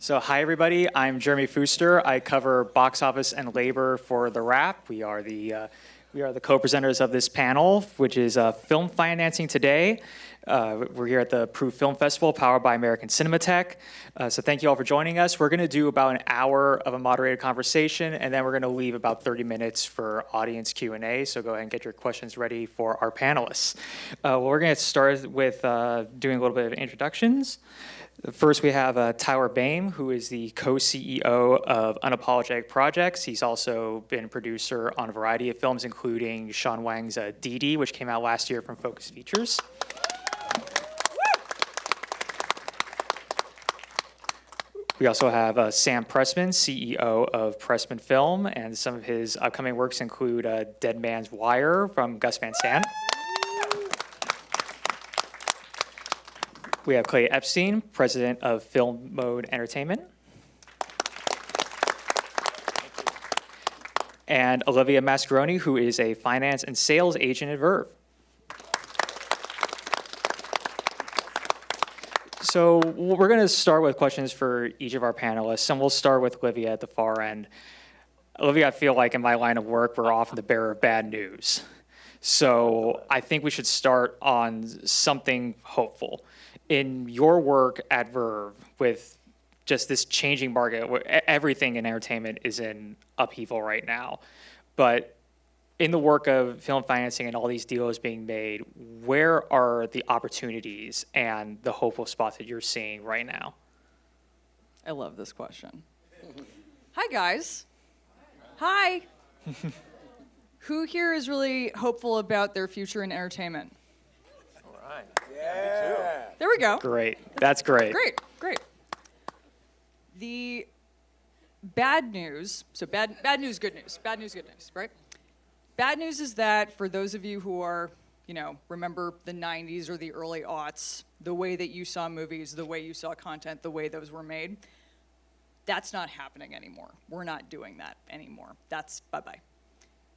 So hi everybody, I'm Jeremy Fuster. I cover box office and labor for TheWrap. We are the co-presenters of this panel, which is film financing today. We're here at the Proof Film Festival, powered by American Cinematheque. So thank you all for joining us. We're going to do about an hour of a moderated conversation, and then we're going to leave about 30 minutes for audience Q&A. So go ahead and get your questions ready for our panelists. We're going to start with doing a little bit of introductions. First, we have Tyler Boehm, who is the co-CEO of Unapologetic Projects. He's also been producer on a variety of films, including Sean Wang's DIDI, which came out last year from Focus Features. We also have Sam Pressman, CEO of Pressman Film, and some of his upcoming works include Dead Man's Wire from Gus Van Sant. We have Clay Epstein, president of Film Mode Entertainment. And Olivia Mascaroni, who is a finance and sales agent at Verve. So we're going to start with questions for each of our panelists, and we'll start with Olivia at the far end. Olivia, I feel like in my line of work, we're often the bearer of bad news. So I think we should start on something hopeful. In your work at Verve, with just this changing market, where everything in entertainment is in upheaval right now, but in the work of film financing and all these deals being made, where are the opportunities and the hopeful spots that you're seeing right now? I love this question. Hi, guys. Hi. Who here is really hopeful about their future in entertainment? All right. Yeah. Me too. There we go. Great. That's great. Great. The bad news, so bad news, good news. Bad news, good news, right? Bad news is that for those of you who are, remember the 90s or the early aughts, the way that you saw movies, the way you saw content, the way those were made, that's not happening anymore. We're not doing that anymore. That's bye-bye.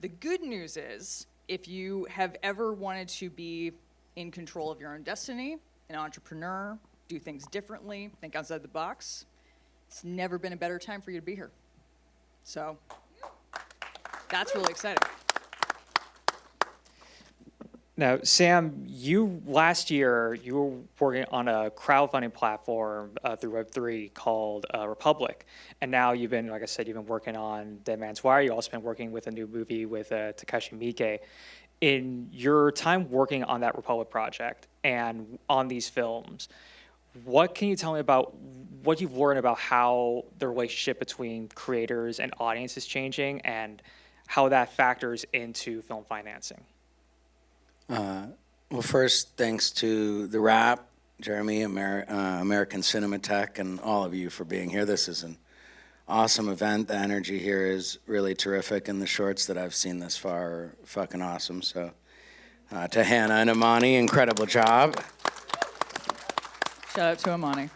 The good news is, if you have ever wanted to be in control of your own destiny, an entrepreneur, do things differently, think outside the box, it's never been a better time for you to be here. So that's really exciting. Now, Sam, last year, you were working on a crowdfunding platform through Web3 called Republic. And now you've been, like I said, you've been working on Dead Man's Wire. You've also been working with a new movie with Takashi Miike. In your time working on that Republic project and on these films, what can you tell me about what you've learned about how the relationship between creators and audience is changing and how that factors into film financing? Well, first, thanks to TheWrap, Jeremy, American Cinematheque, and all of you for being here. This is an awesome event. The energy here is really terrific, and the shorts that I've seen thus far are fucking awesome. So to Hannah and Amani, incredible job. Shout out to Amani.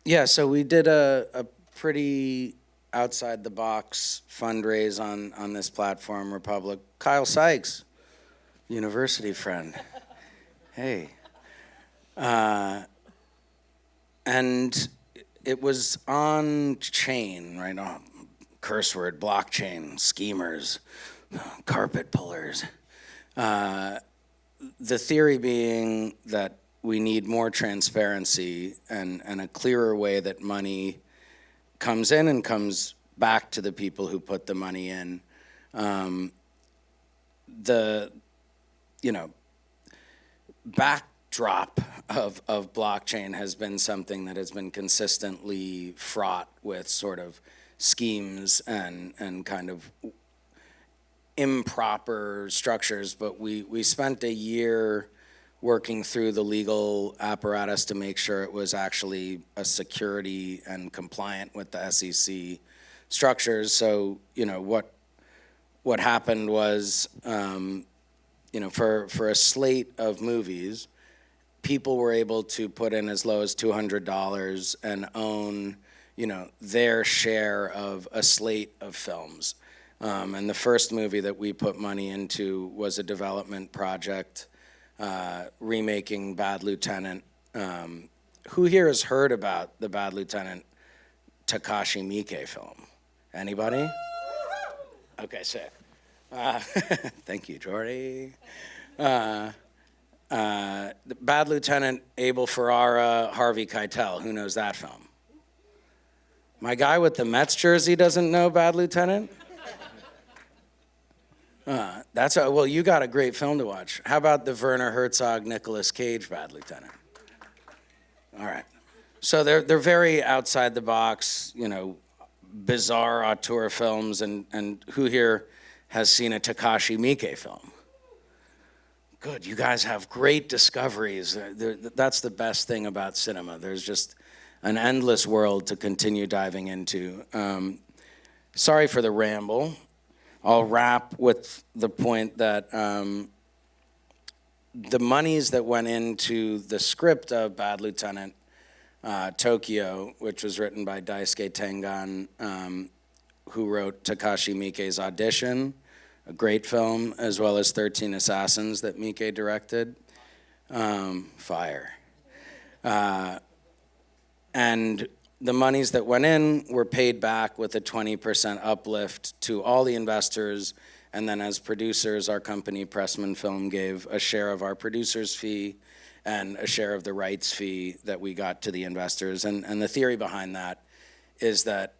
Yeah, so we did a pretty outside-the-box fundraise on this platform, Republic. Kyle Sykes, university friend. Hey. And it was on chain, right? Oh, curse word, blockchain, schemers, carpet pullers. The theory being that we need more transparency and a clearer way that money comes in and comes back to the people who put the money in. The backdrop of blockchain has been something that has been consistently fraught with sort of schemes and kind of improper structures, but we spent a year working through the legal apparatus to make sure it was actually a security and compliant with the SEC structures. So, what happened was, for a slate of movies, people were able to put in as low as $200 and own, their share of a slate of films. And the first movie that we put money into was a development project remaking Bad Lieutenant who here has heard about the Bad Lieutenant Takashi Miike film? Anybody? Okay, sick. Thank you, Jordy. The Bad Lieutenant, Abel Ferrara, Harvey Keitel. Who knows that film? My guy with the Mets jersey doesn't know Bad Lieutenant? Well, you got a great film to watch. How about the Werner Herzog, Nicolas Cage Bad Lieutenant? All right. So they're very outside the box, you know, bizarre auteur films, and who here has seen a Takashi Miike film? Good, you guys have great discoveries. That's the best thing about cinema. There's just an endless world to continue diving into. Sorry for the ramble. I'll wrap with the point that the monies that went into the script of Bad Lieutenant Tokyo, which was written by Daisuke Tengan, who wrote Takashi Miike's Audition, a great film, as well as 13 Assassins that Miike directed. Fire. And the monies that went in were paid back with a 20% uplift to all the investors, and then as producers, our company, Pressman Film, gave a share of our producer's fee and a share of the rights fee that we got to the investors. And the theory behind that is that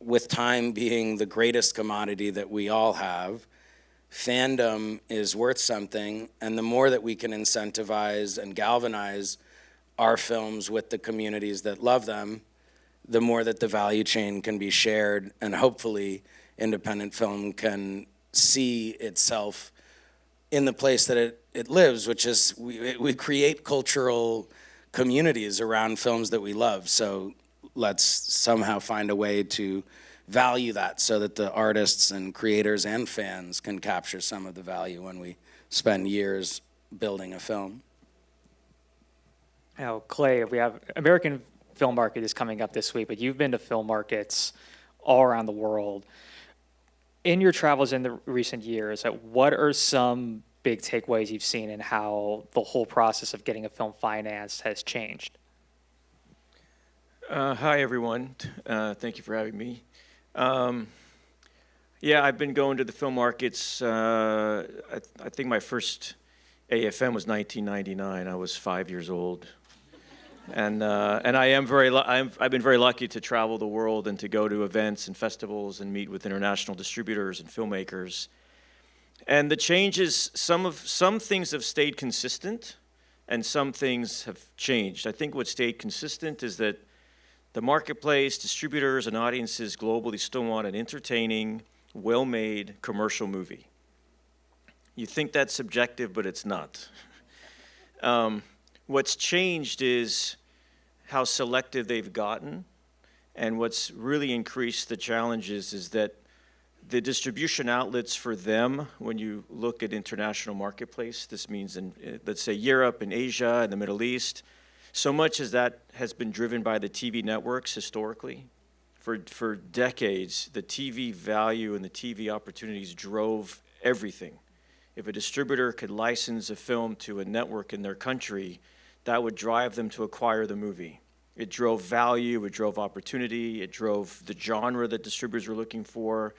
with time being the greatest commodity that we all have, fandom is worth something, and the more that we can incentivize and galvanize our films with the communities that love them, the more that the value chain can be shared, and hopefully independent film can see itself in the place that it lives, which is we create cultural communities around films that we love. So let's somehow find a way to value that so that the artists and creators and fans can capture some of the value when we spend years building a film. Now, Clay, we have American film market is coming up this week, but you've been to film markets all around the world. In your travels in the recent years, what are some big takeaways you've seen in how the whole process of getting a film financed has changed? Hi, everyone. Thank you for having me. Yeah, I've been going to the film markets. I think my first AFM was 1999. I was 5 years old. And I've been very lucky to travel the world and to go to events and festivals and meet with international distributors and filmmakers. And the changes, some things have stayed consistent and some things have changed. I think what stayed consistent is that the marketplace, distributors and audiences globally still want an entertaining, well-made commercial movie. You think that's subjective, but it's not. What's changed is how selective they've gotten, and what's really increased the challenges is that the distribution outlets for them, when you look at international marketplace, this means in, let's say, Europe and Asia and the Middle East, so much as that has been driven by the TV networks historically. For decades, the TV value and the TV opportunities drove everything. If a distributor could license a film to a network in their country, that would drive them to acquire the movie. It drove value, it drove opportunity, it drove the genre that distributors were looking for,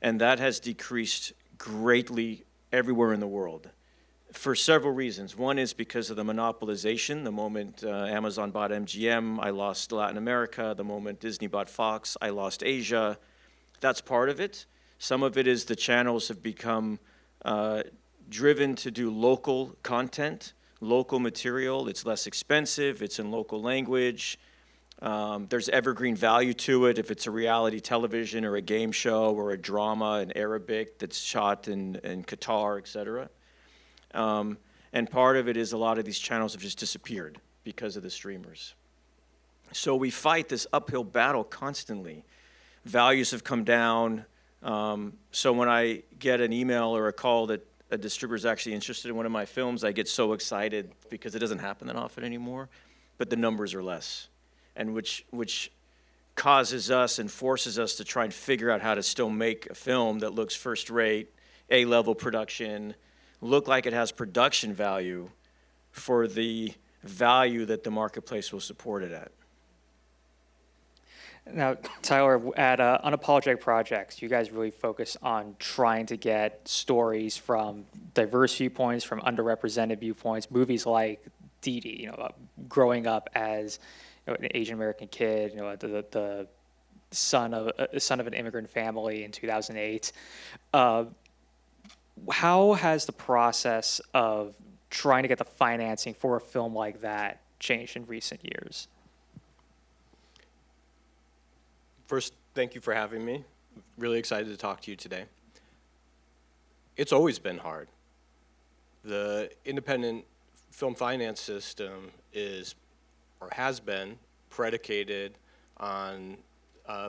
and that has decreased greatly everywhere in the world for several reasons. One is because of the monopolization. The moment Amazon bought MGM, I lost Latin America. The moment Disney bought Fox, I lost Asia. That's part of it. Some of it is the channels have become driven to do local content, local material. It's less expensive, it's in local language. There's evergreen value to it if it's a reality television or a game show or a drama in Arabic that's shot in Qatar, et cetera. And part of it is a lot of these channels have just disappeared because of the streamers. So we fight this uphill battle constantly. Values have come down. So when I get an email or a call that a distributor is actually interested in one of my films, I get so excited because it doesn't happen that often anymore, but the numbers are less, and which causes us and forces us to try and figure out how to still make a film that looks first-rate, A-level production, look like it has production value for the value that the marketplace will support it at. Now, Tyler, at Unapologetic Projects, you guys really focus on trying to get stories from diverse viewpoints, from underrepresented viewpoints. Movies like DIDI, growing up as an Asian American kid, the son of an immigrant family in 2008. How has the process of trying to get the financing for a film like that changed in recent years? First, thank you for having me. Really excited to talk to you today. It's always been hard. The independent film finance system is, or has been, predicated on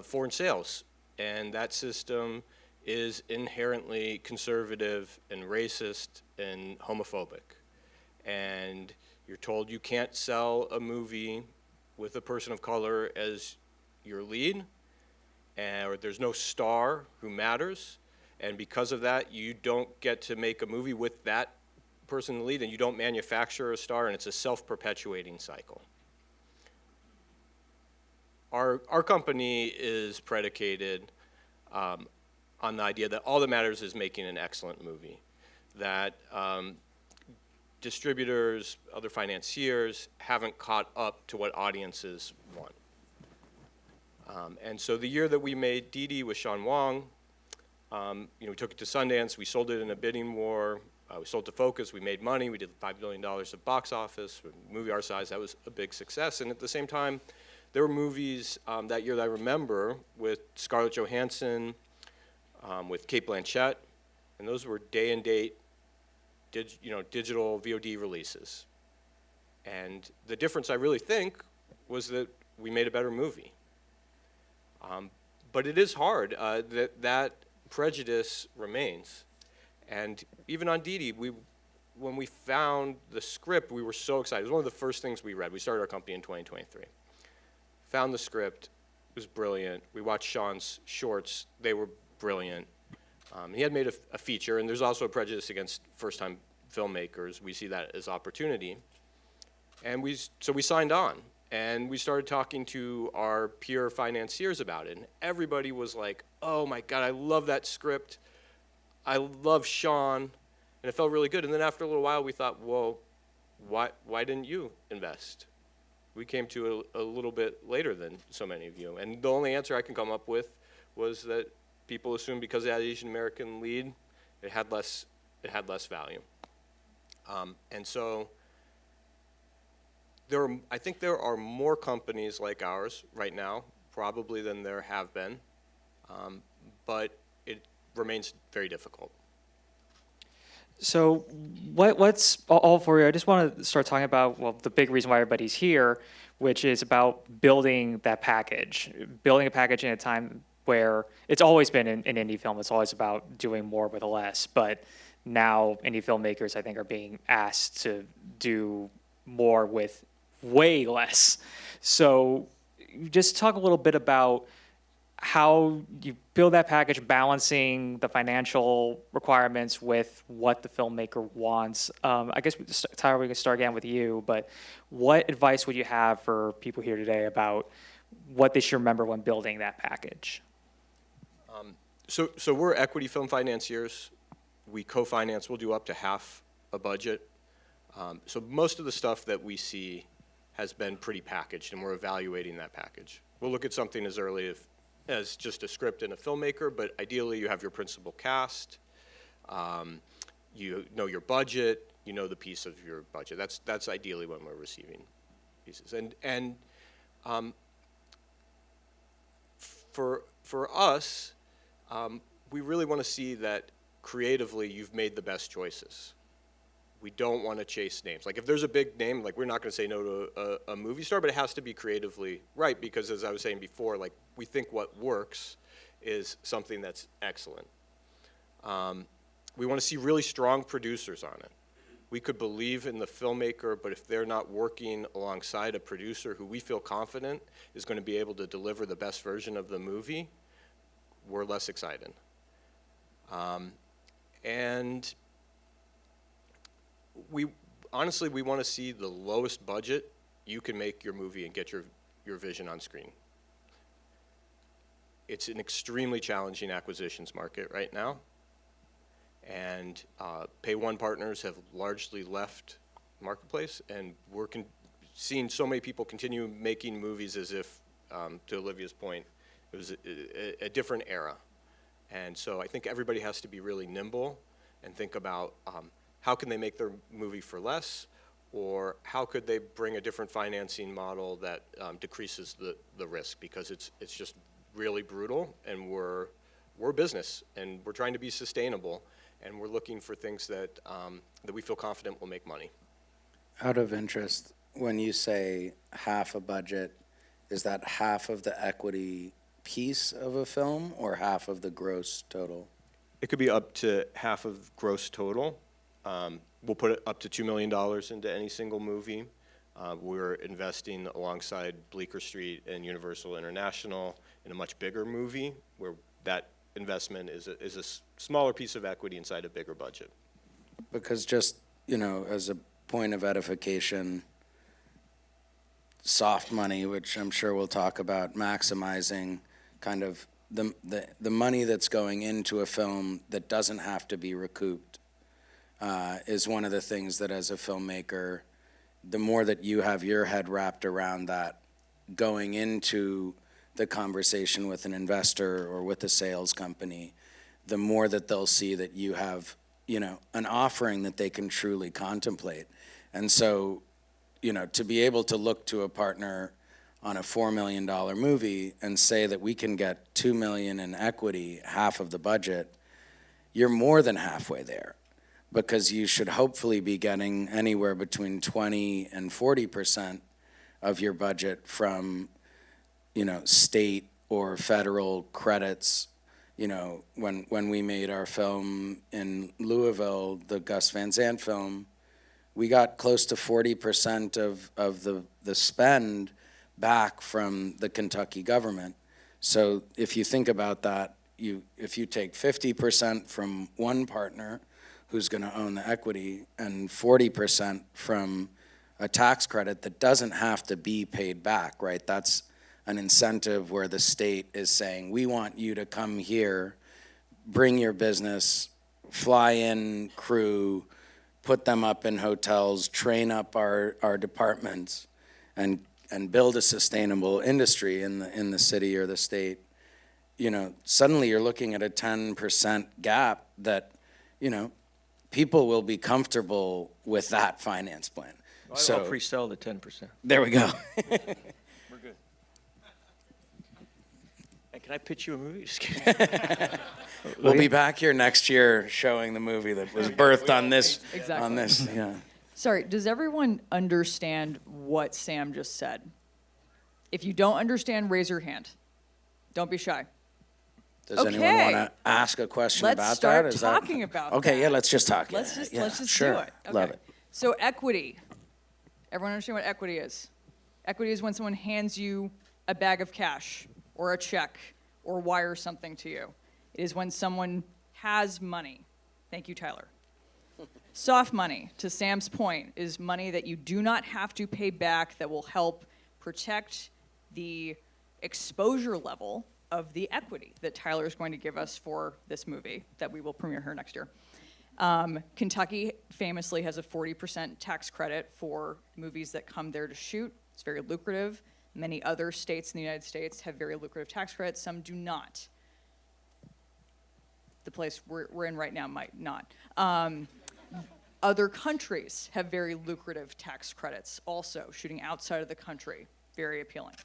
foreign sales. And that system is inherently conservative and racist and homophobic. And you're told you can't sell a movie with a person of color as your lead, or there's no star who matters, and because of that, you don't get to make a movie with that person in the lead, and you don't manufacture a star, and it's a self-perpetuating cycle. Our company is predicated on the idea that all that matters is making an excellent movie, that distributors, other financiers haven't caught up to what audiences want. And so the year that we made DIDI with Sean Wong, we took it to Sundance, we sold it in a bidding war, we sold to Focus, we made money, we did $5 billion of box office, for a movie our size, that was a big success. And at the same time, there were movies that year that I remember with Scarlett Johansson, with Cate Blanchett, and those were day and date, digital VOD releases. And the difference I really think was that we made a better movie. But it is hard. That prejudice remains. And even on DIDI, when we found the script, we were so excited. It was one of the first things we read. We started our company in 2023. Found the script. It was brilliant. We watched Sean's shorts. They were brilliant. He had made a feature, and there's also a prejudice against first-time filmmakers. We see that as opportunity. And so we signed on. And we started talking to our peer financiers about it. And everybody was like, oh my God, I love that script. I love Sean. And it felt really good. And then after a little while, we thought, well, why didn't you invest? We came to a little bit later than so many of you. And the only answer I can come up with was that people assumed because it had Asian American lead, it had less value. And so I think there are more companies like ours right now, probably than there have been, but it remains very difficult. So what's all for you? I just want to start talking about, the big reason why everybody's here, which is about building that package. Building a package in a time where it's always been in indie film, it's always about doing more with less, but now indie filmmakers, I think, are being asked to do more with way less. So just talk a little bit about how you build that package, balancing the financial requirements with what the filmmaker wants. I guess, Tyler, we can start again with you, but what advice would you have for people here today about what they should remember when building that package? So we're equity film financiers. We co-finance, we'll do up to half a budget. So most of the stuff that we see has been pretty packaged, and we're evaluating that package. We'll look at something as early as just a script and a filmmaker, but ideally you have your principal cast, you know your budget, you know the piece of your budget. That's ideally when we're receiving pieces. And for us, we really want to see that creatively you've made the best choices. We don't want to chase names. Like if there's a big name, like we're not going to say no to a movie star, but it has to be creatively right because as I was saying before, like we think what works is something that's excellent. We want to see really strong producers on it. We could believe in the filmmaker, but if they're not working alongside a producer who we feel confident is going to be able to deliver the best version of the movie, we're less excited. And honestly, we want to see the lowest budget you can make your movie and get your vision on screen. It's an extremely challenging acquisitions market right now, and Pay One partners have largely left marketplace, and we're seeing so many people continue making movies as if, to Olivia's point, it was a different era. And so I think everybody has to be really nimble and think about how can they make their movie for less, or how could they bring a different financing model that decreases the risk, because it's just really brutal, and we're a business, and we're trying to be sustainable, and we're looking for things that we feel confident will make money. Out of interest, when you say half a budget, is that half of the equity piece of a film or half of the gross total? It could be up to half of gross total. We'll put it up to $2 million into any single movie. We're investing alongside Bleecker Street and Universal International in a much bigger movie, where that investment is a smaller piece of equity inside a bigger budget. Because just, as a point of edification, soft money, which I'm sure we'll talk about, maximizing kind of the money that's going into a film that doesn't have to be recouped, is one of the things that, as a filmmaker, the more that you have your head wrapped around that going into the conversation with an investor or with a sales company, the more that they'll see that you have, an offering that they can truly contemplate. And so, to be able to look to a partner on a $4 million movie and say that we can get $2 million in equity, half of the budget, you're more than halfway there, because you should hopefully be getting anywhere between 20 and 40% of your budget from, state or federal credits. When we made our film in Louisville, the Gus Van Sant film, we got close to 40% of the spend back from the Kentucky government. So if you think about that, if you take 50% from one partner who's going to own the equity and 40% from a tax credit that doesn't have to be paid back, right? That's an incentive where the state is saying, we want you to come here, bring your business, fly in crew, put them up in hotels, train up our departments, and build a sustainable industry in the city or the state. Suddenly you're looking at a 10% gap that, people will be comfortable with that finance plan. I'll pre-sell the 10%. There we go. We're good. And can I pitch you a movie? Just kidding. We'll be back here next year showing the movie that was birthed on this. Exactly. On this, yeah. Sorry, does everyone understand what Sam just said? If you don't understand, raise your hand. Don't be shy. Does anyone want to ask a question Let's about start that? Is talking about okay, that. yeah, let's just talk. Let's just sure. do it. Okay. Love it. So equity. Everyone understand what equity is? Equity is when someone hands you a bag of cash or a check or wires something to you. It is when someone has money. Thank you, Tyler. Soft money, to Sam's point, is money that you do not have to pay back that will help protect the exposure level of the equity that Tyler is going to give us for this movie that we will premiere here next year. Kentucky famously has a 40% tax credit for movies that come there to shoot. It's very lucrative. Many other states in the United States have very lucrative tax credits. Some do not. The place we're in right now might not. Other countries have very lucrative tax credits also, shooting outside of the country. Very appealing.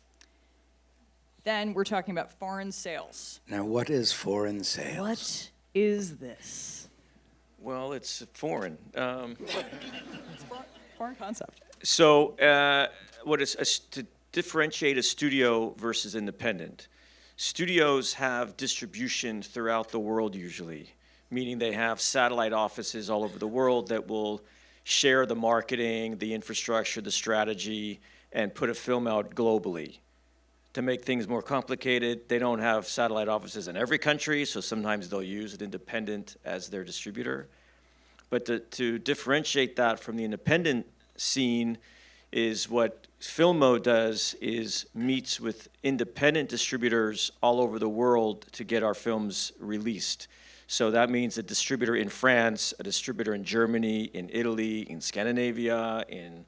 Then we're talking about foreign sales. Now, what is foreign sales? What is this? Well, it's foreign. Foreign concept. So what is to differentiate a studio versus independent? Studios have distribution throughout the world usually, meaning they have satellite offices all over the world that will share the marketing, the infrastructure, the strategy, and put a film out globally. To make things more complicated, they don't have satellite offices in every country, so sometimes they'll use an independent as their distributor. But to differentiate that from the independent scene is what Filmo does is meets with independent distributors all over the world to get our films released. So that means a distributor in France, a distributor in Germany, in Italy, in Scandinavia, in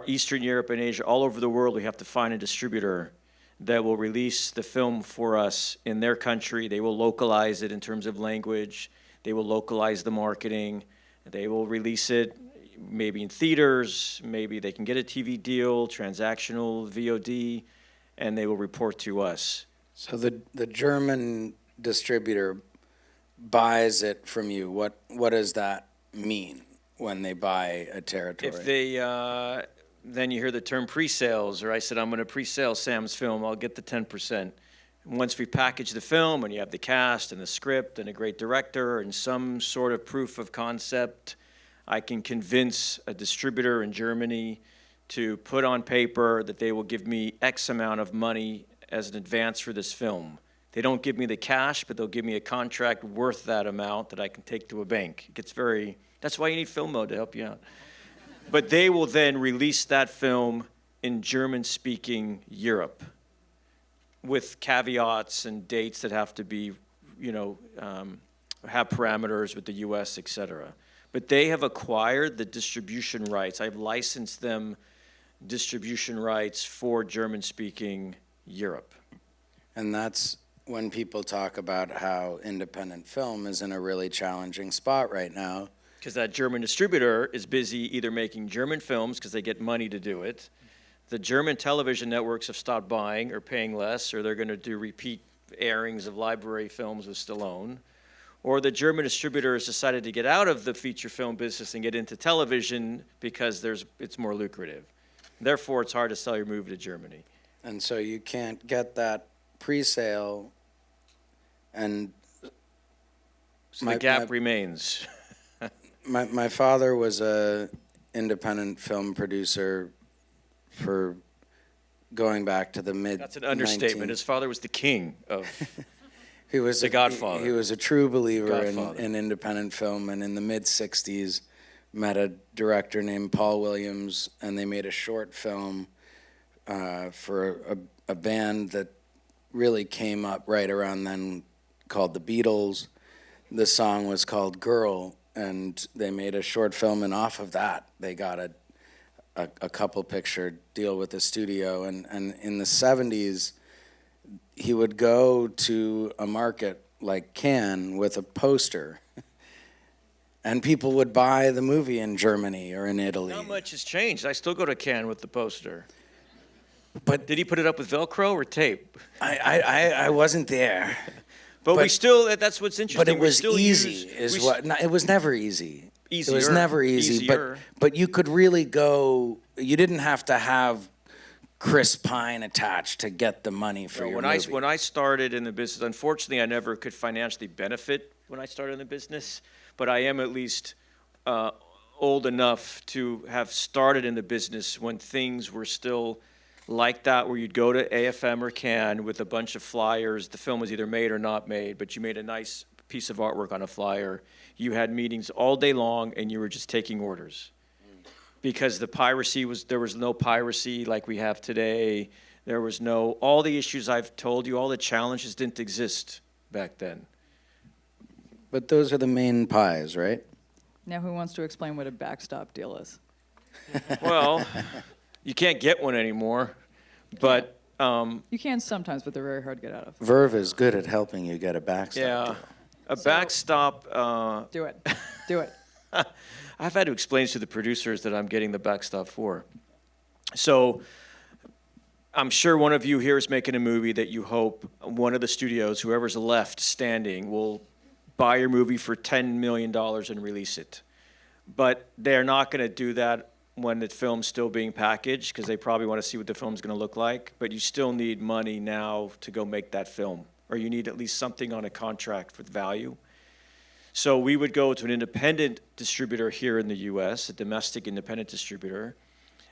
Eastern Europe and Asia, all over the world, we have to find a distributor that will release the film for us in their country. They will localize it in terms of language. They will localize the marketing. They will release it maybe in theaters, maybe they can get a TV deal, transactional, VOD, and they will report to us. So the German distributor buys it from you. What does that mean when they buy a territory? If they, then you hear the term pre-sales, or I said, I'm going to pre-sale Sam's film, I'll get the 10%. Once we package the film and you have the cast and the script and a great director and some sort of proof of concept, I can convince a distributor in Germany to put on paper that they will give me X amount of money as an advance for this film. They don't give me the cash, but they'll give me a contract worth that amount that I can take to a bank. It gets very, that's why you need Filmo to help you out. But they will then release that film in German-speaking Europe with caveats and dates that have to be, have parameters with the US, et cetera. But they have acquired the distribution rights. I've licensed them distribution rights for German-speaking Europe. And that's when people talk about how independent film is in a really challenging spot right now. Because that German distributor is busy either making German films because they get money to do it. The German television networks have stopped buying or paying less, or they're going to do repeat airings of library films with Stallone. Or the German distributor has decided to get out of the feature film business and get into television because it's more lucrative. Therefore, it's hard to sell your movie to Germany. And so you can't get that pre-sale, and So the gap remains. my father was a independent film producer for going back to the mid. That's an understatement. His father was the king of he was The Godfather. He was a true believer Godfather. in independent film, and in the mid '60s, met a director named Paul Williams, and they made a short film for a band that really came up right around then called the Beatles. The song was called Girl, and they made a short film, and off of that they got a couple picture deal with the studio. And in the 70s, he would go to a market like Cannes with a poster, and people would buy the movie in Germany or in Italy. Not much has changed. I still go to Cannes with the poster. But Did he put it up with Velcro or tape? I wasn't there. But we But- still, that's what's interesting. But it We was still easy, use- it was never easy. It was Easier. never easy, Easier. but you could really go, you didn't have to have Chris Pine attached to get the money for your movie. When I started in the business, unfortunately, I never could financially benefit when I started in the business, but I am at least old enough to have started in the business when things were still like that, where you'd go to AFM or Cannes with a bunch of flyers. The film was either made or not made, but you made a nice piece of artwork on a flyer. You had meetings all day long, and you were just taking orders. Because there was no piracy like we have today. There was all the issues I've told you, all the challenges didn't exist back then. But those are the main pies, right? Now, who wants to explain what a backstop deal is? Well, you can't get one anymore, but You can sometimes, but they're very hard to get out of. Verve is good at helping you get a backstop yeah, deal. a backstop. Do it. Do it. I've had to explain to the producers that I'm getting the backstop for. So I'm sure one of you here is making a movie that you hope one of the studios, whoever's left standing, will buy your movie for $10 million and release it. But they're not going to do that when the film's still being packaged, because they probably want to see what the film's going to look like. But you still need money now to go make that film, or you need at least something on a contract with value. So we would go to an independent distributor here in the US, a domestic independent distributor,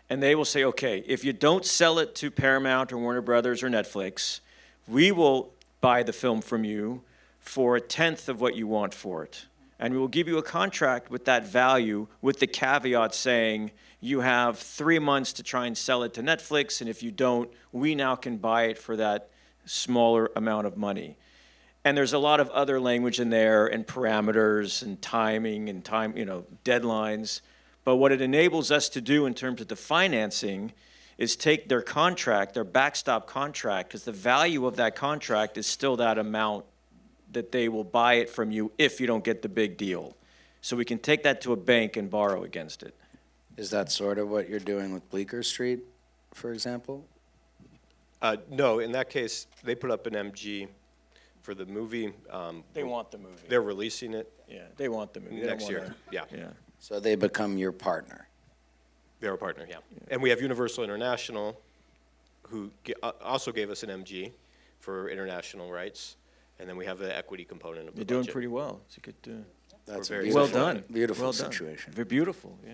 and they will say, okay, if you don't sell it to Paramount or Warner Brothers or Netflix, we will buy the film from you for 1/10 of what you want for it. And we will give you a contract with that value with the caveat saying you have 3 months to try and sell it to Netflix, and if you don't, we now can buy it for that smaller amount of money. And there's a lot of other language in there and parameters and timing and deadlines. But what it enables us to do in terms of the financing is take their contract, their backstop contract, because the value of that contract is still that amount that they will buy it from you if you don't get the big deal. So we can take that to a bank and borrow against it. Is that sort of what you're doing with Bleecker Street, for example? No, in that case, they put up an MG for the movie. They want the movie. They're releasing it Yeah, they want the movie. They next don't year. wanna- Yeah, Yeah. So they become your partner. they're a partner, yeah. And we have Universal International, who also gave us an MG for international rights. And then we have the equity component of the You're doing budget. pretty well. It's a good. That's a very beautiful, well done. beautiful Well done. situation. Very beautiful. Yeah.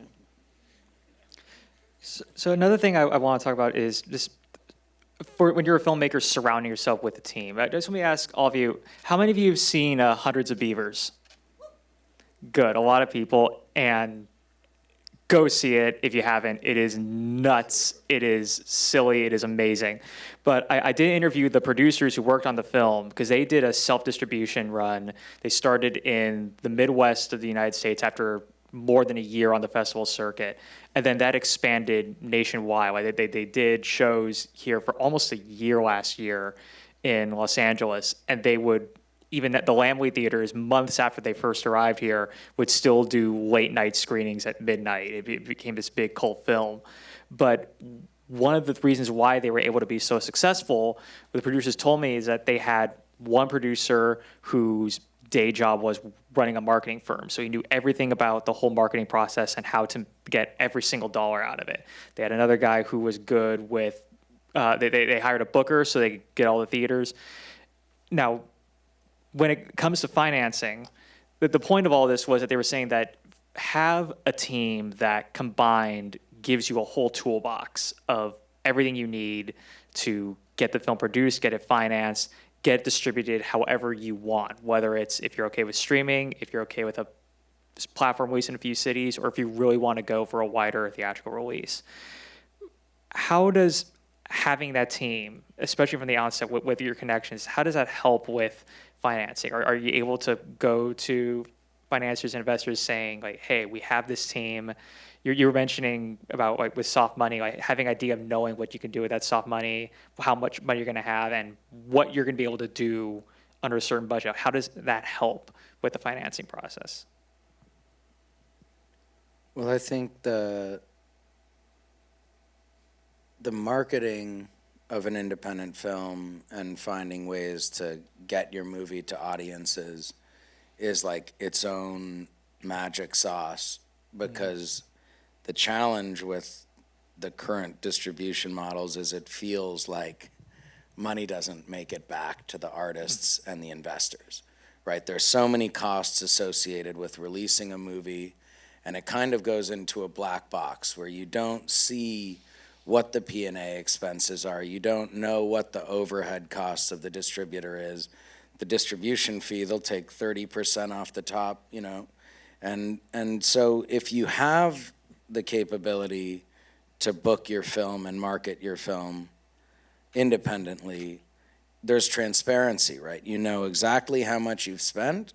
So another thing I want to talk about is just for when you're a filmmaker surrounding yourself with a team. Just let me ask all of you, how many of you have seen Hundreds of Beavers? Good, a lot of people, and go see it if you haven't. It is nuts. It is silly. It is amazing. But I did interview the producers who worked on the film because they did a self-distribution run. They started in the Midwest of the United States after more than a year on the festival circuit. And then that expanded nationwide. They did shows here for almost a year last year in Los Angeles. And they would, even at the Lamley theaters, months after they first arrived here, would still do late night screenings at midnight. It became this big cult film. But one of the reasons why they were able to be so successful, what the producers told me, is that they had one producer whose day job was running a marketing firm. So he knew everything about the whole marketing process and how to get every single dollar out of it. They had another guy who was good with, they hired a booker so they could get all the theaters. Now, when it comes to financing, the point of all this was that they were saying that have a team that combined gives you a whole toolbox of everything you need to get the film produced, get it financed, get it distributed however you want, whether it's if you're okay with streaming, if you're okay with a platform release in a few cities, or if you really want to go for a wider theatrical release. How does having that team, especially from the onset with your connections, how does that help with financing? Are you able to go to financiers and investors saying, like, hey, we have this team? You were mentioning about, like, with soft money, like having idea of knowing what you can do with that soft money, how much money you're going to have, and what you're going to be able to do under a certain budget. How does that help with the financing process? Well, I think the marketing of an independent film and finding ways to get your movie to audiences is like its own magic sauce, because the challenge with the current distribution models is it feels like money doesn't make it back to the artists and the investors, right? There's so many costs associated with releasing a movie, and it kind of goes into a black box where you don't see what the P&A expenses are. You don't know what the overhead costs of the distributor is. The distribution fee, they'll take 30% off the top, you know. And so if you have the capability to book your film and market your film independently, there's transparency, right? You know exactly how much you've spent,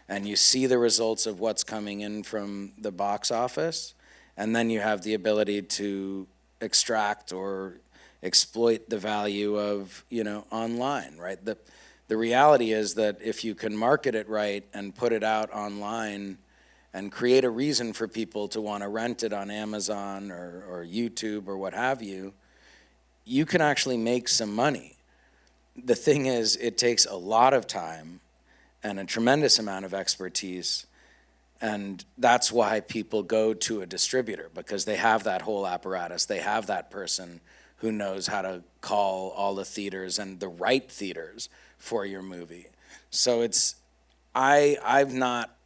and you see the results of what's coming in from the box office, and then you have the ability to extract or exploit the value of, you know, online, right? The reality is that if you can market it right and put it out online and create a reason for people to want to rent it on Amazon or YouTube or what have you, you can actually make some money. The thing is, it takes a lot of time and a tremendous amount of expertise, and that's why people go to a distributor, because they have that whole apparatus. They have that person who knows how to call all the theaters and the right theaters for your movie. So it's, I've not,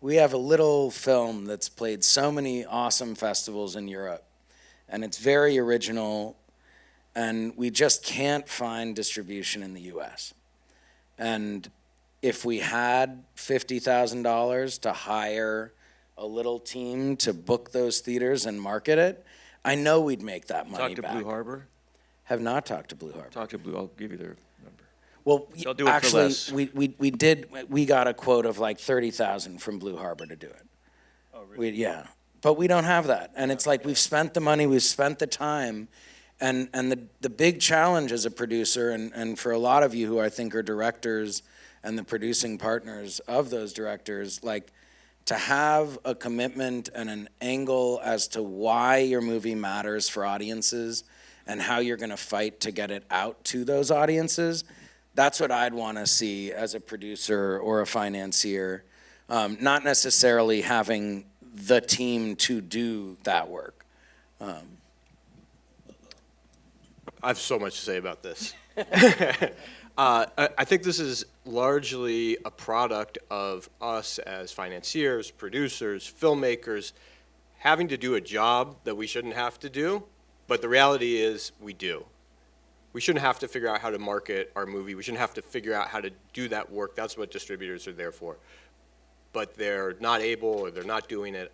we have a little film that's played so many awesome festivals in Europe, and it's very original, and we just can't find distribution in the US. And if we had $50,000 to hire a little team to book those theaters and market it, I know we'd make that money Talk to back. Blue Harbor. Have not talked to Blue Harbor. Talk to Blue. I'll give you their number. Well, They'll do it for actually, less. we got a quote of like 30,000 from Blue Harbor to do it. Oh, really? Yeah, but we don't have that, and it's like we've spent the money, we've spent the time, and the big challenge as a producer, and for a lot of you who I think are directors and the producing partners of those directors, like to have a commitment and an angle as to why your movie matters for audiences and how you're going to fight to get it out to those audiences. That's what I'd want to see as a producer or a financier, not necessarily having the team to do that work. I have so much to say about this. I think this is largely a product of us as financiers, producers, filmmakers, having to do a job that we shouldn't have to do, but the reality is we do. We shouldn't have to figure out how to market our movie. We shouldn't have to figure out how to do that work. That's what distributors are there for. But they're not able or they're not doing it.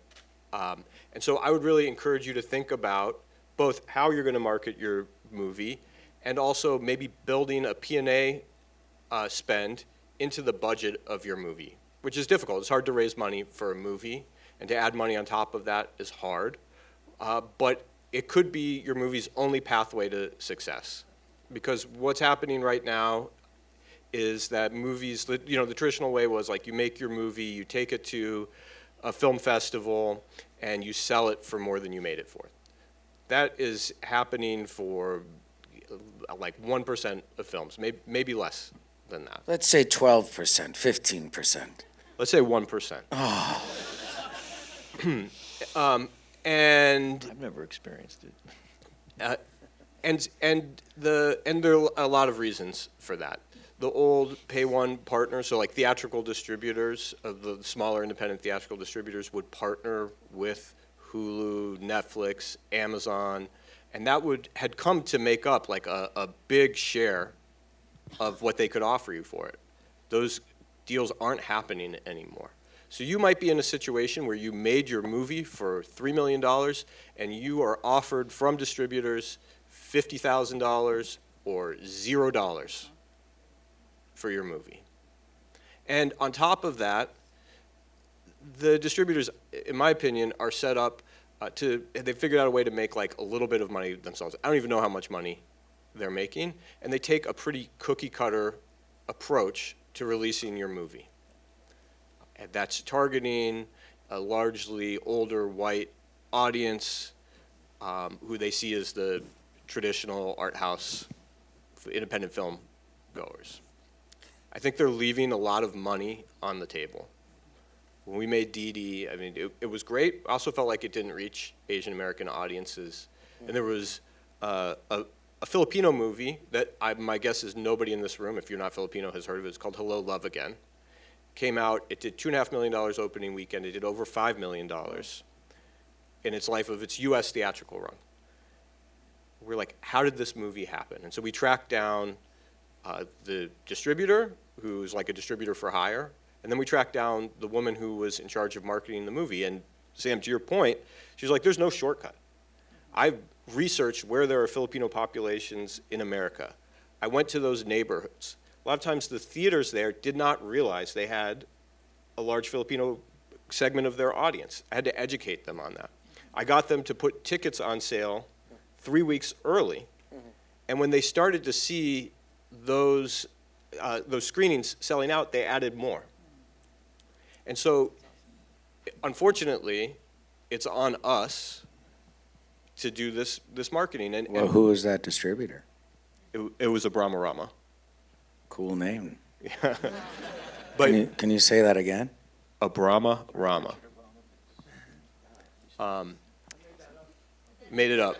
And so I would really encourage you to think about both how you're going to market your movie and also maybe building a P&A spend into the budget of your movie, which is difficult. It's hard to raise money for a movie, and to add money on top of that is hard. But it could be your movie's only pathway to success. Because what's happening right now is that movies, you know, the traditional way was like you make your movie, you take it to a film festival, and you sell it for more than you made it for. That is happening for like 1% of films, maybe less than that. Let's say 12%, 15%. Let's say 1%. Oh. And I've never experienced it. and there are a lot of reasons for that. The old pay one partner, so like theatrical distributors of the smaller independent theatrical distributors would partner with Hulu, Netflix, Amazon, and that had come to make up like a big share of what they could offer you for it. Those deals aren't happening anymore. So you might be in a situation where you made your movie for $3 million and you are offered from distributors $50,000 or $0 for your movie. And on top of that, the distributors, in my opinion, are set up they figured out a way to make like a little bit of money themselves. I don't even know how much money they're making, and they take a pretty cookie cutter approach to releasing your movie. And that's targeting a largely older white audience who they see as the traditional art house independent film goers. I think they're leaving a lot of money on the table. When we made DIDI, I mean, it was great. I also felt like it didn't reach Asian American audiences. And there was a Filipino movie that my guess is nobody in this room, if you're not Filipino, has heard of it. It's called Hello, Love Again. Came out, it did $2.5 million opening weekend. It did over $5 million in its life of its US theatrical run. We're like, how did this movie happen? And so we tracked down the distributor, who's like a distributor for hire, and then we tracked down the woman who was in charge of marketing the movie. And Sam, to your point, she was like, there's no shortcut. I've researched where there are Filipino populations in America. I went to those neighborhoods. A lot of times the theaters there did not realize they had a large Filipino segment of their audience. I had to educate them on that. I got them to put tickets on sale 3 weeks early. And when they started to see those screenings selling out, they added more. And so, unfortunately, it's on us to do this marketing. And, Well, who is that distributor? it was a Brahmarama. Cool name. But Can you say that again? a Brahmarama. Made it up.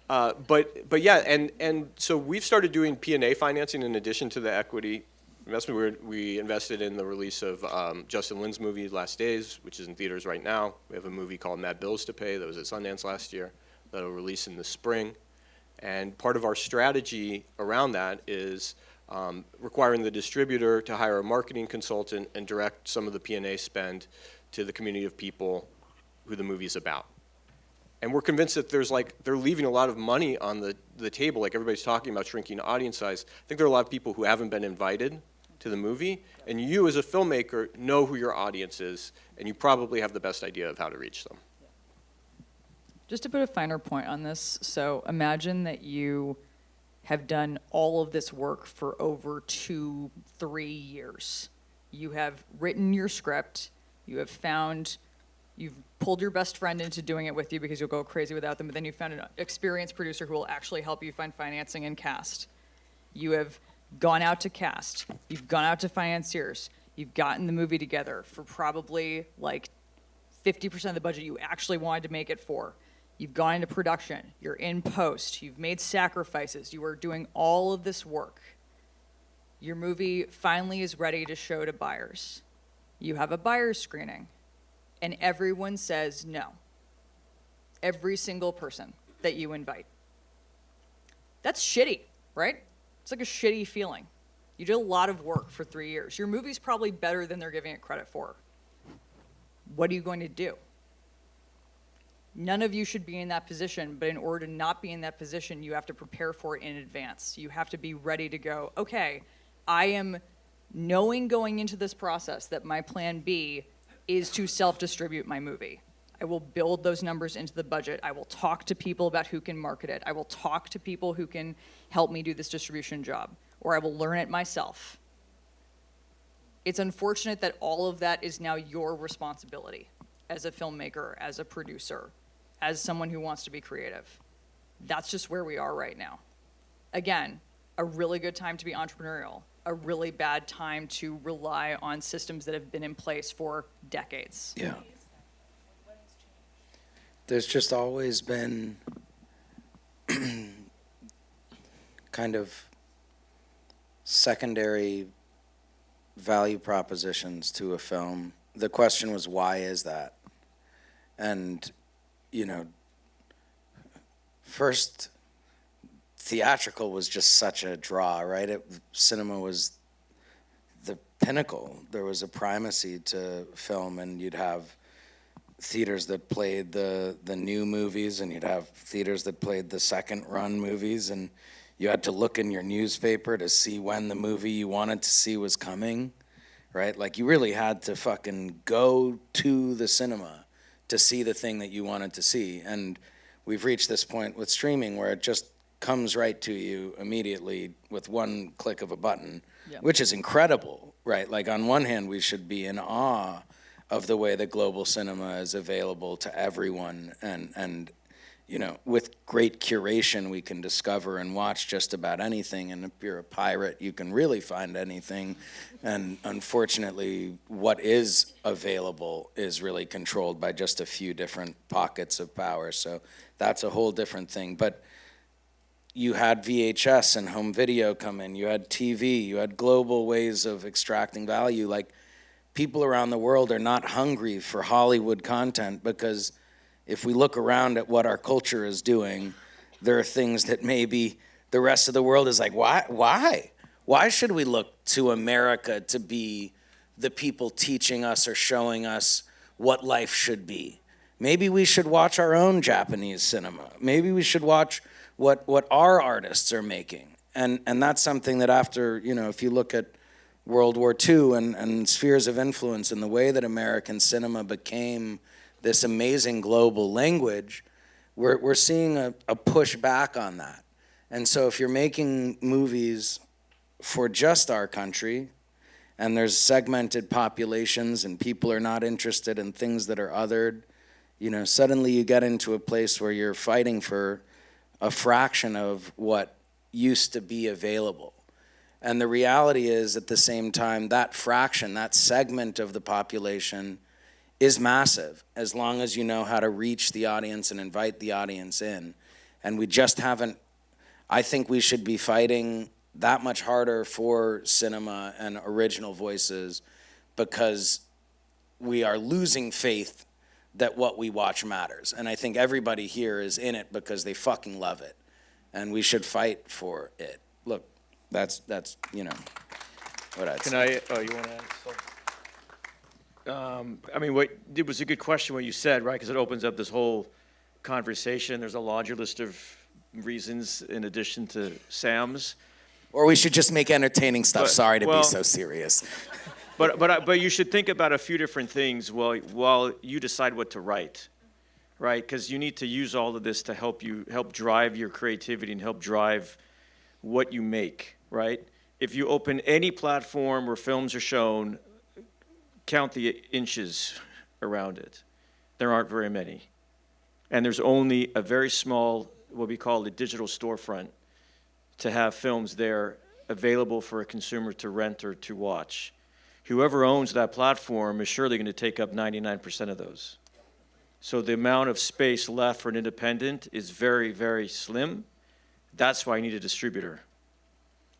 But yeah, and so we've started doing P&A financing in addition to the equity investment. We invested in the release of Justin Lin's movie Last Days, which is in theaters right now. We have a movie called Mad Bills to Pay that was at Sundance last year that'll release in the spring. And part of our strategy around that is requiring the distributor to hire a marketing consultant and direct some of the P&A spend to the community of people who the movie is about. And we're convinced that they're leaving a lot of money on the table, like everybody's talking about shrinking audience size. I think there are a lot of people who haven't been invited to the movie, and you as a filmmaker know who your audience is, and you probably have the best idea of how to reach them. Just to put a finer point on this, so imagine that you have done all of this work for over 2-3 years. You have written your script, you've pulled your best friend into doing it with you because you'll go crazy without them, but then you found an experienced producer who will actually help you find financing and cast. You have gone out to cast, you've gone out to financiers, you've gotten the movie together for probably like 50% of the budget you actually wanted to make it for. You've gone into production, you're in post, you've made sacrifices, you are doing all of this work. Your movie finally is ready to show to buyers. You have a buyer's screening, and everyone says no. Every single person that you invite. That's shitty, right? It's like a shitty feeling. You did a lot of work for 3 years. Your movie's probably better than they're giving it credit for. What are you going to do? None of you should be in that position, but in order to not be in that position, you have to prepare for it in advance. You have to be ready to go, okay, I am knowing going into this process that my plan B is to self-distribute my movie. I will build those numbers into the budget. I will talk to people about who can market it. I will talk to people who can help me do this distribution job, or I will learn it myself. It's unfortunate that all of that is now your responsibility as a filmmaker, as a producer, as someone who wants to be creative. That's just where we are right now. Again, a really good time to be entrepreneurial, a really bad time to rely on systems that have been in place for decades. Yeah. There's just always been kind of secondary value propositions to a film. The question was, why is that? And, you know, first, theatrical was just such a draw, right? Cinema was the pinnacle. There was a primacy to film, and you'd have theaters that played the new movies, and you'd have theaters that played the second run movies, and you had to look in your newspaper to see when the movie you wanted to see was coming, right? Like, you really had to fucking go to the cinema to see the thing that you wanted to see. And we've reached this point with streaming where it just comes right to you immediately with one click of a button, which is incredible, right? Like, on one hand, we should be in awe of the way that global cinema is available to everyone, and you know, with great curation, we can discover and watch just about anything. And if you're a pirate, you can really find anything. And unfortunately, what is available is really controlled by just a few different pockets of power. So that's a whole different thing. But you had VHS and home video come in. You had TV. You had global ways of extracting value. Like, people around the world are not hungry for Hollywood content, because if we look around at what our culture is doing, there are things that maybe the rest of the world is like, why? Why should we look to America to be the people teaching us or showing us what life should be? Maybe we should watch our own Japanese cinema. Maybe we should watch what our artists are making. And that's something that after, you know, if you look at World War II and spheres of influence and the way that American cinema became this amazing global language, we're seeing a push back on that. And so if you're making movies for just our country, and there's segmented populations and people are not interested in things that are othered, you know, suddenly you get into a place where you're fighting for a fraction of what used to be available. And the reality is, at the same time, that fraction, that segment of the population is massive, as long as you know how to reach the audience and invite the audience in. And we just haven't, I think we should be fighting that much harder for cinema and original voices, because we are losing faith that what we watch matters. And I think everybody here is in it because they fucking love it. And we should fight for it. Look, That's you know what I'd Can say. you want to add? I mean, it was a good question what you said, right? Because it opens up this whole conversation. There's a laundry list of reasons in addition to Sam's. Or we should just make entertaining stuff. But- Sorry to well- be so serious. But you should think about a few different things while you decide what to write, right? Because you need to use all of this to help drive your creativity and help drive what you make, right? If you open any platform where films are shown, count the inches around it. There aren't very many. And there's only a very small, what we call a digital storefront, to have films there available for a consumer to rent or to watch. Whoever owns that platform is surely going to take up 99% of those. So the amount of space left for an independent is very, very slim. That's why you need a distributor.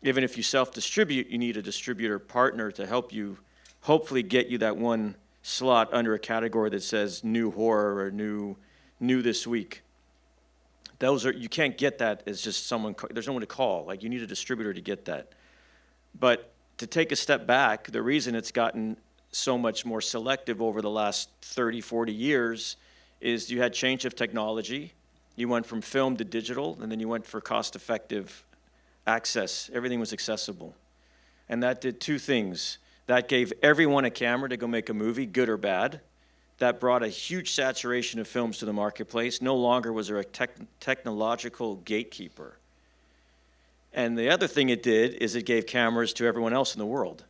Even if you self-distribute, you need a distributor partner to help you hopefully get you that one slot under a category that says new horror or new this week. You can't get that as just someone, there's no one to call. Like, you need a distributor to get that. But to take a step back, the reason it's gotten so much more selective over the last 30, 40 years is you had change of technology. You went from film to digital, and then you went for cost-effective access. Everything was accessible. And that did two things. That gave everyone a camera to go make a movie, good or bad. That brought a huge saturation of films to the marketplace. No longer was there a technological gatekeeper. And the other thing it did is it gave cameras to everyone else in the world.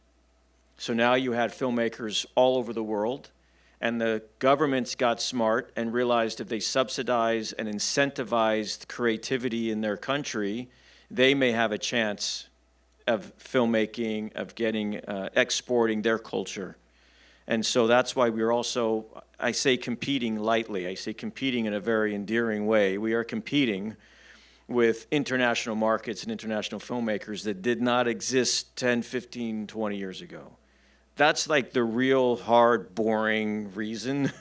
So now you had filmmakers all over the world, and the governments got smart and realized if they subsidize and incentivized creativity in their country, they may have a chance of filmmaking, of getting, exporting their culture. And so that's why we're also, I say competing lightly, I say competing in a very endearing way. We are competing with international markets and international filmmakers that did not exist 10, 15, 20 years ago. That's like the real hard, boring reason.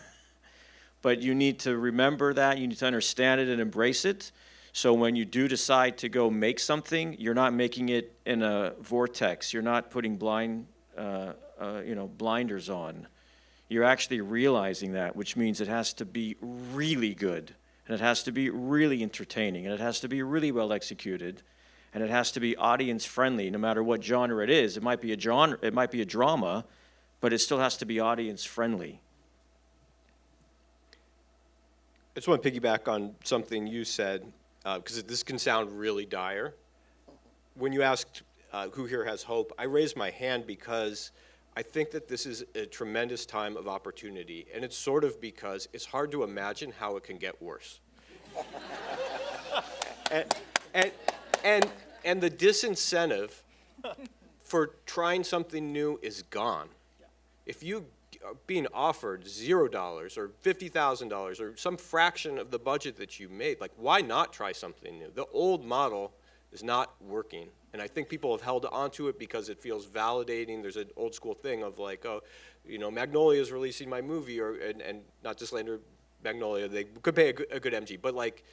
But you need to remember that, you need to understand it and embrace it. So when you do decide to go make something, you're not making it in a vortex. You're not putting blinders on. You're actually realizing that, which means it has to be really good, and it has to be really entertaining, and it has to be really well executed, and it has to be audience friendly, no matter what genre it is. It might be a drama, but it still has to be audience friendly. I just want to piggyback on something you said, because this can sound really dire. When you asked who here has hope, I raised my hand because I think that this is a tremendous time of opportunity, and it's sort of because it's hard to imagine how it can get worse. and the disincentive for trying something new is gone. If you are being offered $0 or $50,000 or some fraction of the budget that you made, like, why not try something new? The old model is not working. And I think people have held onto it because it feels validating. There's an old school thing of like, oh, you know, Magnolia is releasing my movie, and not just slander Magnolia, they could pay a good MG, but like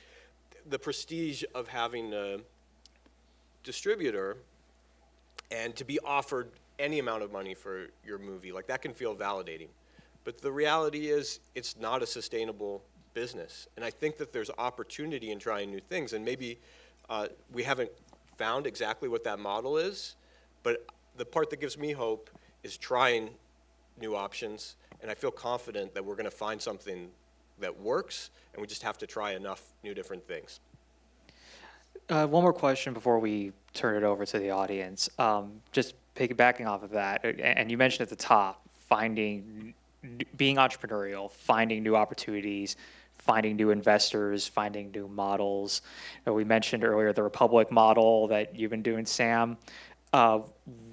the prestige of having a distributor and to be offered any amount of money for your movie, like that can feel validating. But the reality is it's not a sustainable business. And I think that there's opportunity in trying new things, and maybe we haven't found exactly what that model is, but the part that gives me hope is trying new options, and I feel confident that we're going to find something that works, and we just have to try enough new different things. One more question before we turn it over to the audience. Just piggybacking off of that, and you mentioned at the top, being entrepreneurial, finding new opportunities, finding new investors, finding new models. We mentioned earlier the Republic model that you've been doing, Sam.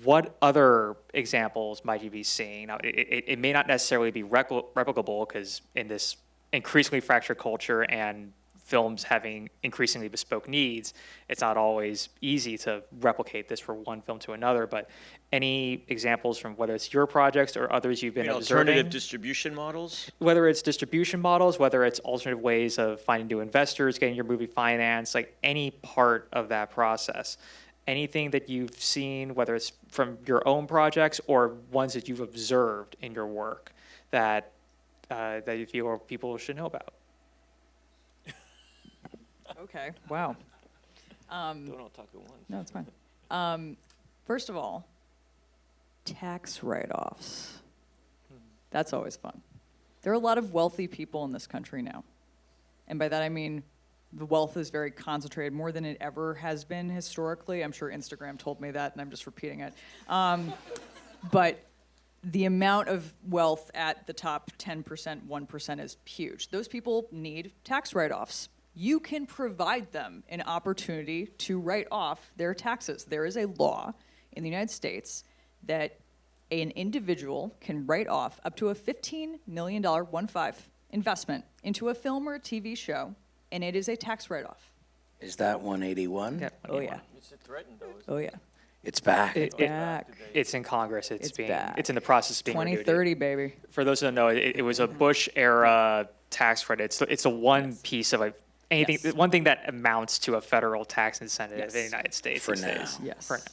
What other examples might you be seeing? Now, it may not necessarily be replicable, because in this increasingly fractured culture and films having increasingly bespoke needs, it's not always easy to replicate this from one film to another. But any examples from whether it's your projects or others you've been observing? Alternative distribution models? Whether it's distribution models, whether it's alternative ways of finding new investors, getting your movie financed, like any part of that process. anything that you've seen, whether it's from your own projects or ones that you've observed in your work that that you feel people should know about? Okay, wow. Don't all talk at once. No, it's fine. First of all, tax write-offs. That's always fun. There are a lot of wealthy people in this country now. And by that I mean the wealth is very concentrated, more than it ever has been historically. I'm sure Instagram told me that, and I'm just repeating it. But the amount of wealth at the top 10%, 1% is huge. Those people need tax write-offs. You can provide them an opportunity to write off their taxes. There is a law in the United States that an individual can write off up to a $15 million, 1-5, investment into a film or a TV show, and it is a tax write-off. Is that 181? Yeah, Oh, yeah. It's threatened, though. Oh, yeah. It's back. Back. It's in Congress. It's back. in the process of being renewed. 2030, baby. For those who don't know, it was a Bush era tax credit. It's a one piece of anything, Yes. one thing that amounts to a federal tax incentive Yes. in the United States For these now. days. Yes. For now.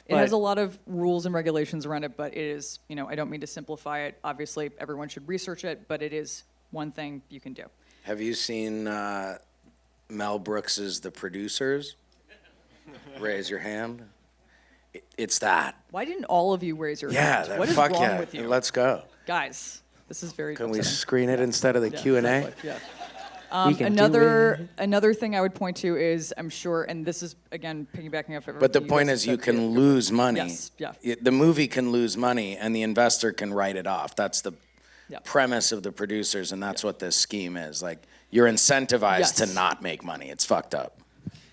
It has But- a lot of rules and regulations around it, but it is, I don't mean to simplify it. Obviously, everyone should research it, but it is one thing you can do. Have you seen Mel Brooks's The Producers? Raise your hand. It's that. Why didn't all of you raise your Yeah, hands? that, What is fuck wrong yeah. with you? Let's go. Guys, this is very Can we upsetting. screen it instead of the Yeah, Q&A? exactly, yeah. We can do Another thing I would point to is, I'm sure, and this is, again, piggybacking off everything But the you point guys is you said, can lose money. Yes, yeah. The movie can lose money and the investor can write it off. That's the Yeah. premise of The Producers, and that's what this scheme is. Like, you're incentivized to Yes. not make money. It's fucked up.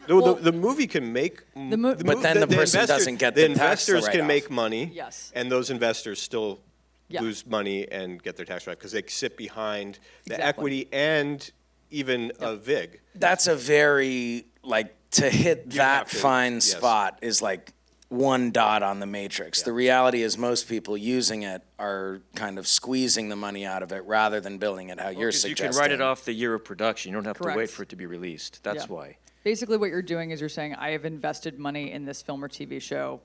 No, Well, the movie can make. But then the person doesn't get the tax to investors write can off. make money. Yes. And those investors still Yeah. lose money and get their tax right because they sit behind the Exactly. equity and even a VIG. That's a very, like, to hit You that have to, fine yes. spot is like one dot on the matrix. The reality is most people using it are kind of squeezing the money out of it rather than building it how you're Because you suggesting. can write it off the year of production. You don't have to wait Correct. for it to be released. That's Yeah. why. Basically, what you're doing is you're saying, I have invested money in this film or TV show.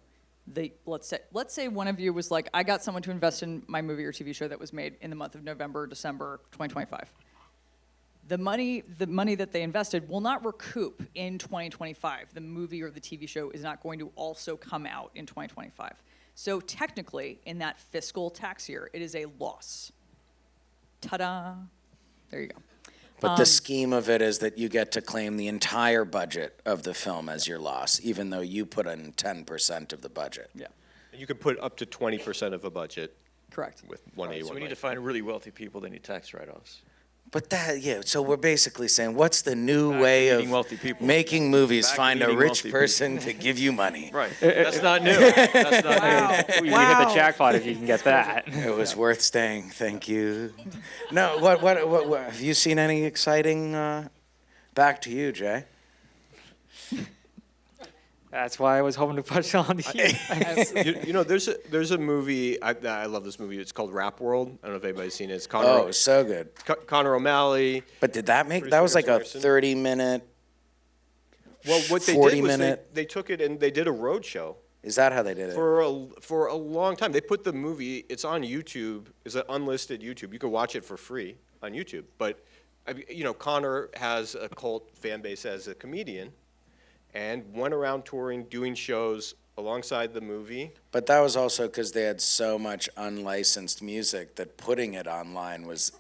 Let's say one of you was like, I got someone to invest in my movie or TV show that was made in the month of November, December 2025. The money that they invested will not recoup in 2025. The movie or the TV show is not going to also come out in 2025. So technically, in that fiscal tax year, it is a loss. Ta-da! There you go. But the scheme of it is that you get to claim the entire budget of the film as your loss, even though you put in 10% of the budget. Yeah, And you can put up to 20% of a budget correct. with 181. So we need to find really wealthy people that need tax write-offs. But that, yeah, so we're basically saying, what's the new Back way to of meeting wealthy people. making movies? Back to Find a meeting rich wealthy person to give you money. Right. That's not new. That's not new. You hit the jackpot if you can get that. It was worth staying. Thank you. No, what have you seen any exciting? Back to you, Jay. That's why I was hoping to push on you. There's a movie, I love this movie, it's called Rap World. I don't know if anybody's seen it. It's Connor, Oh, so good. Connor O'Malley. But did that make? That was like a Harrison. 30-minute. Well, what they 40 did was minute. they took it and they did a road show. Is that how they did it? For a long time. They put the movie, it's on YouTube, it's an unlisted YouTube. You can watch it for free on YouTube. But, Connor has a cult fan base as a comedian and went around touring, doing shows alongside the movie. But that was also because they had so much unlicensed music that putting it online was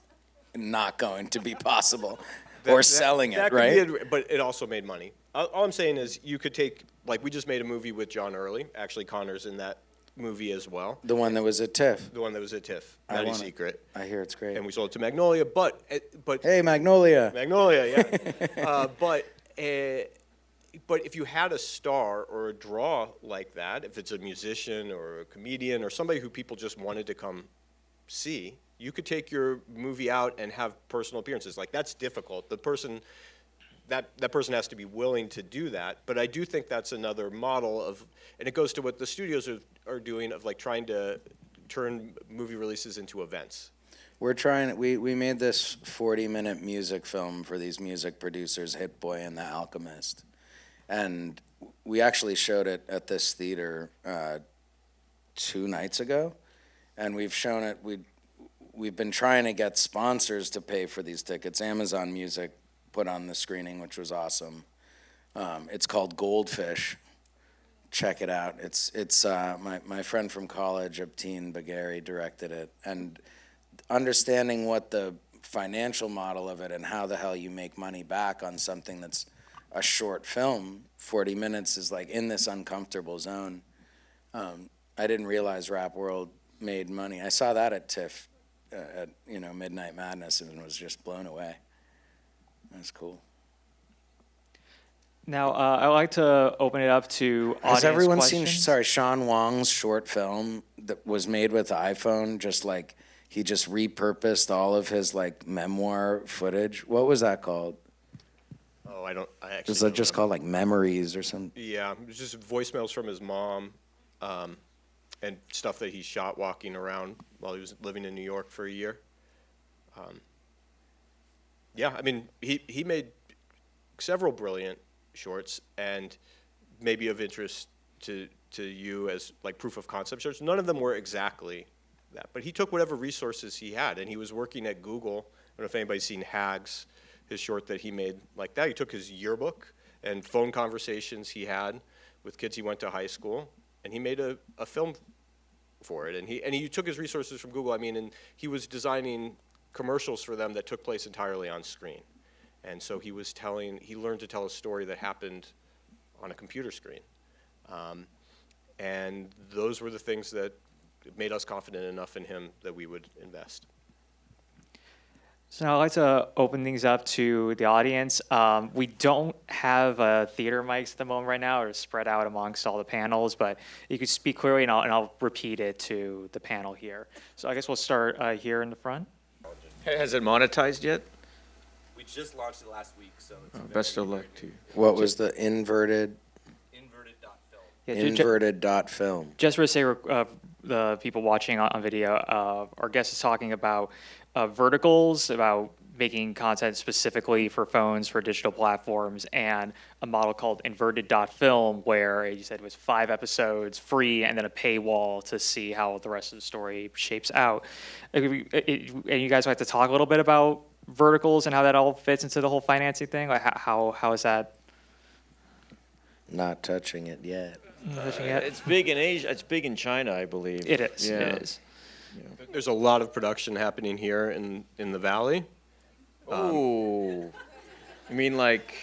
not going to be possible. Or selling that it, could right? be but it also made money. All I'm saying is you could take, like we just made a movie with John Early. Actually, Connor's in that movie as well. The one that was at TIFF. The one that was at TIFF, I Maddie's want it. Secret. I hear it's great. And we sold it to Magnolia, but Hey, Magnolia. Magnolia, yeah. But if you had a star or a draw like that, if it's a musician or a comedian or somebody who people just wanted to come see, you could take your movie out and have personal appearances. Like, that's difficult. That person has to be willing to do that. But I do think that's another model of, and it goes to what the studios are doing of like trying to turn movie releases into events. We're trying. We made this 40-minute music film for these music producers, Hit Boy and The Alchemist. And we actually showed it at this theater 2 nights ago, and we've shown it. We've been trying to get sponsors to pay for these tickets. Amazon Music put on the screening, which was awesome. It's called Goldfish. Check it out. It's my friend from college, Abteen Bagheri, directed it, and understanding what the financial model of it and how the hell you make money back on something that's a short film. 40 minutes is like in this uncomfortable zone. I didn't realize Rap World made money. I saw that at TIFF, at Midnight Madness, and was just blown away. That's cool. Now, I'd like to open it up to audience Has everyone questions. seen, Sean Wong's short film that was made with iPhone? Just like, he just repurposed all of his like memoir footage. What was that called? Oh, I actually. Was that just called like Memories or something? Yeah, it was just voicemails from his mom, and stuff that he shot walking around while he was living in New York for a year. Yeah, I mean, he made several brilliant shorts, and maybe of interest to you as like proof of concept shorts. None of them were exactly that, but he took whatever resources he had, and he was working at Google. I don't know if anybody's seen Hags, his short that he made like that. He took his yearbook and phone conversations he had with kids he went to high school, and he made a film for it. And he took his resources from Google. I mean, and he was designing commercials for them that took place entirely on screen. And so he learned to tell a story that happened on a computer screen. And those were the things that made us confident enough in him that we would invest. So now I'd like to open things up to the audience. We don't have theater mics at the moment right now, or spread out amongst all the panels, but you can speak clearly, and I'll repeat it to the panel here. So I guess we'll start here in the front. Has it monetized yet? We just launched it last week, so it's Best of luck to you. What was the inverted inverted.film. Yeah, inverted dot film? Just for the sake of the people watching on video, our guest is talking about verticals, about making content specifically for phones, for digital platforms, and a model called inverted.film, where you said it was 5 episodes free and then a paywall to see how the rest of the story shapes out. And you guys like to talk a little bit about verticals and how that all fits into the whole financing thing? Like how is that? Not touching it yet. It's big in Asia. It's big in China, I believe. It is. Yeah. It is. There's a lot of production happening here in the Valley. Oh, you mean like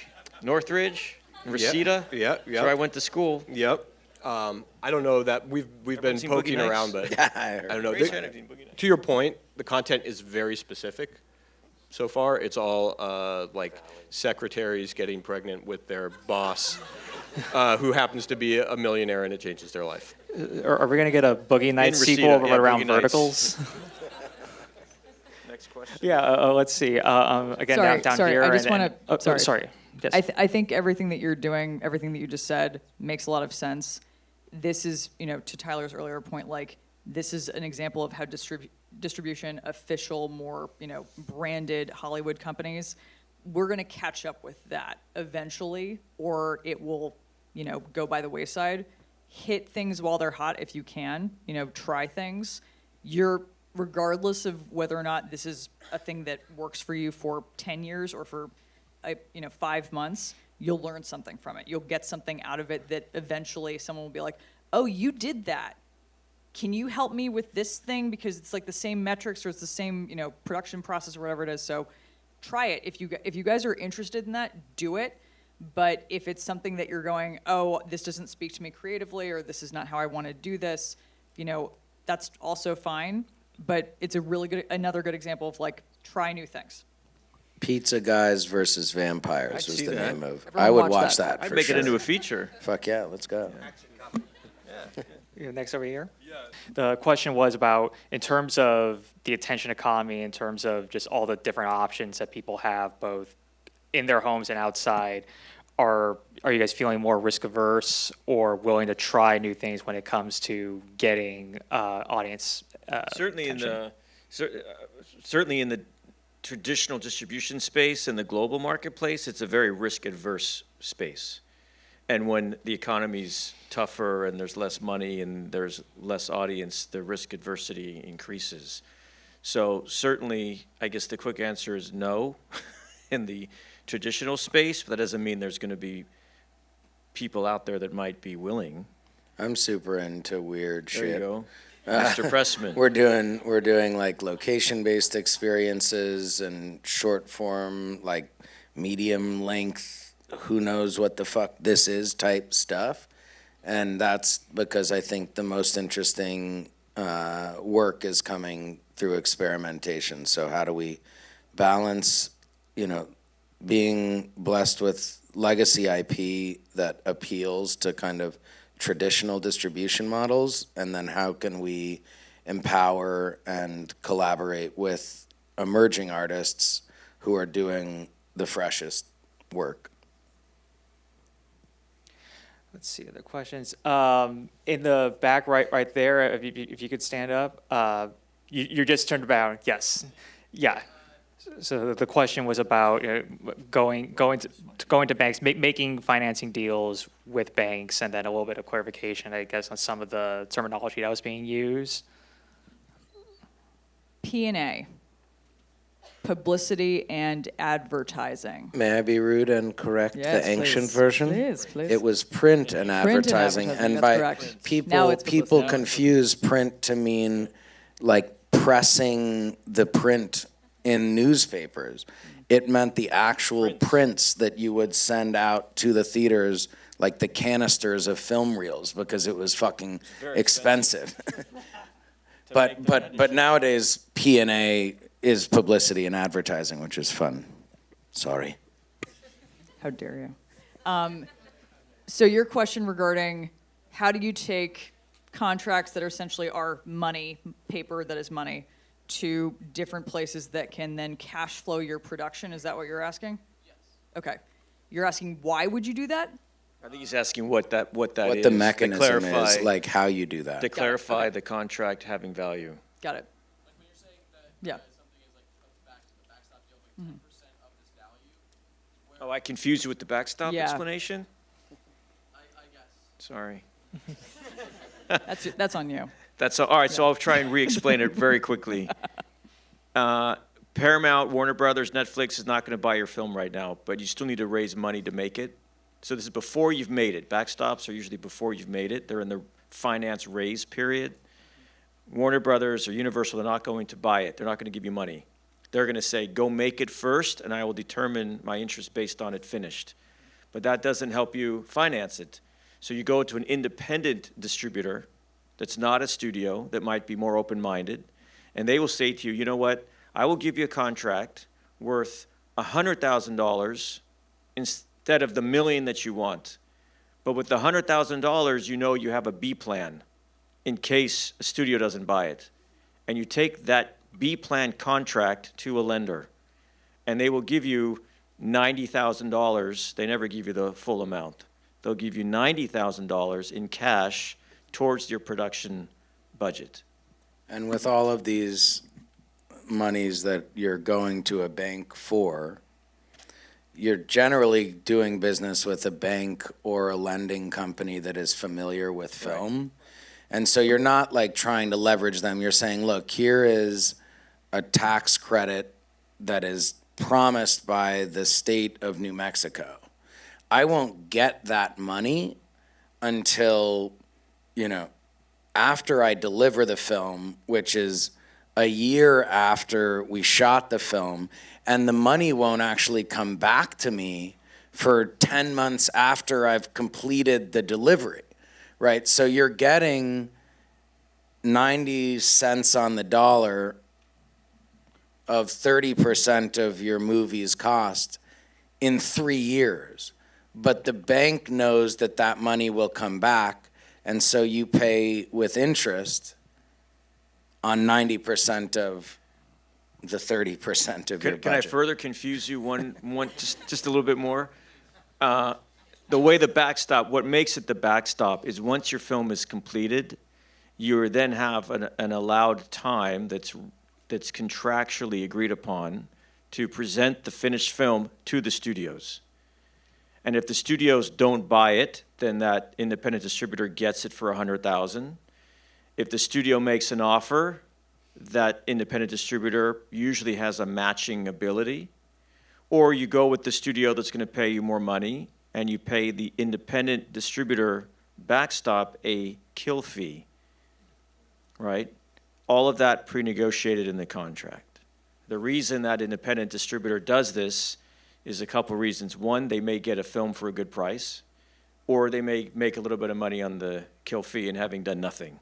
Northridge, Reseda? Yeah. That's where I went to school. Yep. I don't know that we've been seen poking Boogie around, Nights? but I I heard. don't know. Raise your hand if you've seen Boogie Nights. To your point, the content is very specific. So far, it's all like secretaries getting pregnant with their boss, who happens to be a millionaire, and it changes their life. Are we gonna get a Boogie Nights Reseda, sequel yeah, around Boogie Nights. verticals? Next question. Yeah. Let's see. Again, Sorry, down sorry, here. I just and- wanna- oh, sorry. sorry. Yes. I think everything that you're doing, everything that you just said, makes a lot of sense. This is, to Tyler's earlier point, like, this is an example of how distribution, official, more, branded Hollywood companies, we're going to catch up with that eventually, or it will, go by the wayside. Hit things while they're hot if you can, try things. Regardless of whether or not this is a thing that works for you for 10 years or for 5 months, you'll learn something from it. You'll get something out of it that eventually someone will be like, oh, you did that. Can you help me with this thing? Because it's like the same metrics or it's the same, production process or whatever it is. So try it. If you guys are interested in that, do it. But if it's something that you're going, oh, this doesn't speak to me creatively, or this is not how I want to do this, that's also fine. But it's another good example of like, try new things. Pizza Guys versus Vampires I'd was see the that. name of. Everyone I would watch watch that. that. I'd for make sure. it into a feature. Fuck yeah, let's go. Next over here. Yeah. The question was about, in terms of the attention economy, in terms of just all the different options that people have, both in their homes and outside, are you guys feeling more risk averse or willing to try new things when it comes to getting audience Certainly attention? certainly in the traditional distribution space in the global marketplace, it's a very risk adverse space. And when the economy's tougher and there's less money and there's less audience, the risk adversity increases. So certainly, I guess the quick answer is no in the traditional space, but that doesn't mean there's going to be people out there that might be willing. I'm super into weird shit. There you go. Mr. Pressman. We're doing like location-based experiences and short form, like medium length, who knows what the fuck this is type stuff. And that's because I think the most interesting work is coming through experimentation. So how do we balance, being blessed with legacy IP that appeals to kind of traditional distribution models, and then how can we empower and collaborate with emerging artists who are doing the freshest work? Let's see other questions. In the back right there, if you could stand up. You just turned around. Yes. Yeah. So the question was about going to banks, making financing deals with banks, and then a little bit of clarification, I guess, on some of the terminology that was being used. P&A, publicity and advertising. May I be rude and correct Yes, the ancient please. version? Please. It was print and advertising, advertising, and that's by correct. Now people it's people publicity. confuse print to mean like pressing the print in newspapers. It meant the actual prints that you would send out to the theaters, like the canisters of film reels, because it was fucking expensive. But nowadays P&A is publicity and advertising, which is fun. Sorry. How dare you? So your question regarding how do you take contracts that are essentially are money, paper that is money, to different places that can then cash flow your production? Is that what you're asking? Yes. Okay. You're asking why would you do that? I think he's asking what that What is. the mechanism to clarify, is, like how you do that. to clarify Okay. the contract having value. Got it. Like when you're saying that Yeah. something is like a backstop deal, like 10% of this value, Oh, I confused you with the backstop Yeah. explanation? I guess. Sorry. That's on you. That's all right. So I'll try and re-explain it very quickly. Paramount, Warner Brothers, Netflix is not going to buy your film right now, but you still need to raise money to make it. So this is before you've made it. Backstops are usually before you've made it. They're in the finance raise period. Warner Brothers or Universal, they're not going to buy it. They're not going to give you money. They're going to say, go make it first, and I will determine my interest based on it finished. But that doesn't help you finance it. So you go to an independent distributor that's not a studio, that might be more open-minded, and they will say to you, you know what, I will give you a contract worth $100,000 instead of the $1 million that you want. But with the $100,000, you know you have a B plan in case a studio doesn't buy it. And you take that B plan contract to a lender, and they will give you $90,000. They never give you the full amount. They'll give you $90,000 in cash towards your production budget. And with all of these monies that you're going to a bank for, you're generally doing business with a bank or a lending company that is familiar with film. And so you're not like trying to leverage them. You're saying, look, here is a tax credit that is promised by the state of New Mexico. I won't get that money until, after I deliver the film, which is a year after we shot the film, and the money won't actually come back to me for 10 months after I've completed the delivery, right? So you're getting 90 cents on the dollar of 30% of your movie's cost in 3 years. But the bank knows that that money will come back, and so you pay with interest on 90% of the 30% of your budget. Can I further confuse you just a little bit more? The way the backstop, what makes it the backstop is once your film is completed, you then have an allowed time that's contractually agreed upon to present the finished film to the studios. And if the studios don't buy it, then that independent distributor gets it for $100,000. If the studio makes an offer, that independent distributor usually has a matching ability. Or you go with the studio that's going to pay you more money, and you pay the independent distributor backstop a kill fee, right? All of that pre-negotiated in the contract. The reason that independent distributor does this is a couple reasons. One, they may get a film for a good price, or they may make a little bit of money on the kill fee and having done nothing.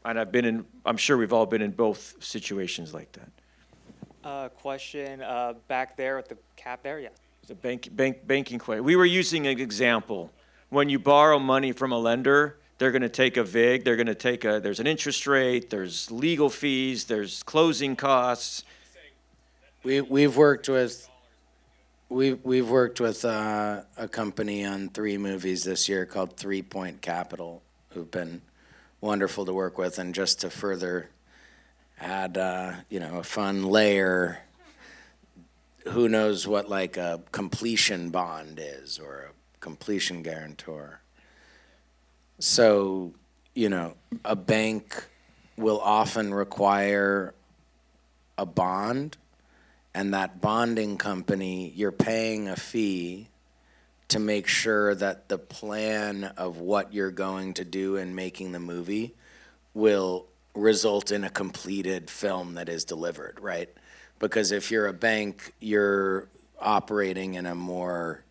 And I'm sure we've all been in both situations like that. Question back there with the cap there, yeah. It's a banking question. We were using an example. When you borrow money from a lender, they're going to take a VIG, there's an interest rate, there's legal fees, there's closing costs. We've worked with a company on 3 movies this year called 3 Point Capital, who've been wonderful to work with, and just to further add a fun layer, who knows what like a completion bond is or a completion guarantor. So, a bank will often require a bond, and that bonding company, you're paying a fee to make sure that the plan of what you're going to do in making the movie will result in a completed film that is delivered, right? Because if you're a bank, you're operating in a more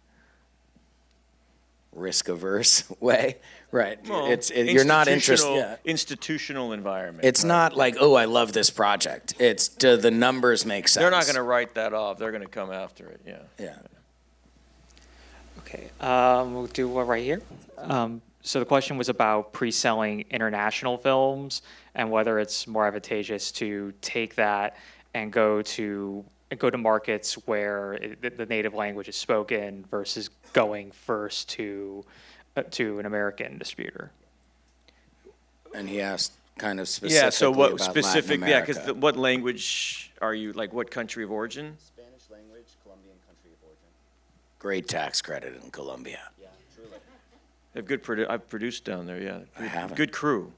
risk-averse way, right? Well, you're not interested. Yeah. Institutional environment. It's right? not like, oh, I love this project. It's, do the numbers make sense? They're not going to write that off. They're going to come after it, yeah. Yeah. Okay, we'll do one right here. So the question was about pre-selling international films and whether it's more advantageous to take that and go to markets where the native language is spoken versus going first to an American distributor. And he asked kind of specifically Yeah, so what about specific, Latin yeah, because America. what language are you, like what country of origin? Spanish language, Colombian country of origin. Great tax credit in Colombia. Yeah, truly. They have I've produced down there, yeah. I haven't. Good crew.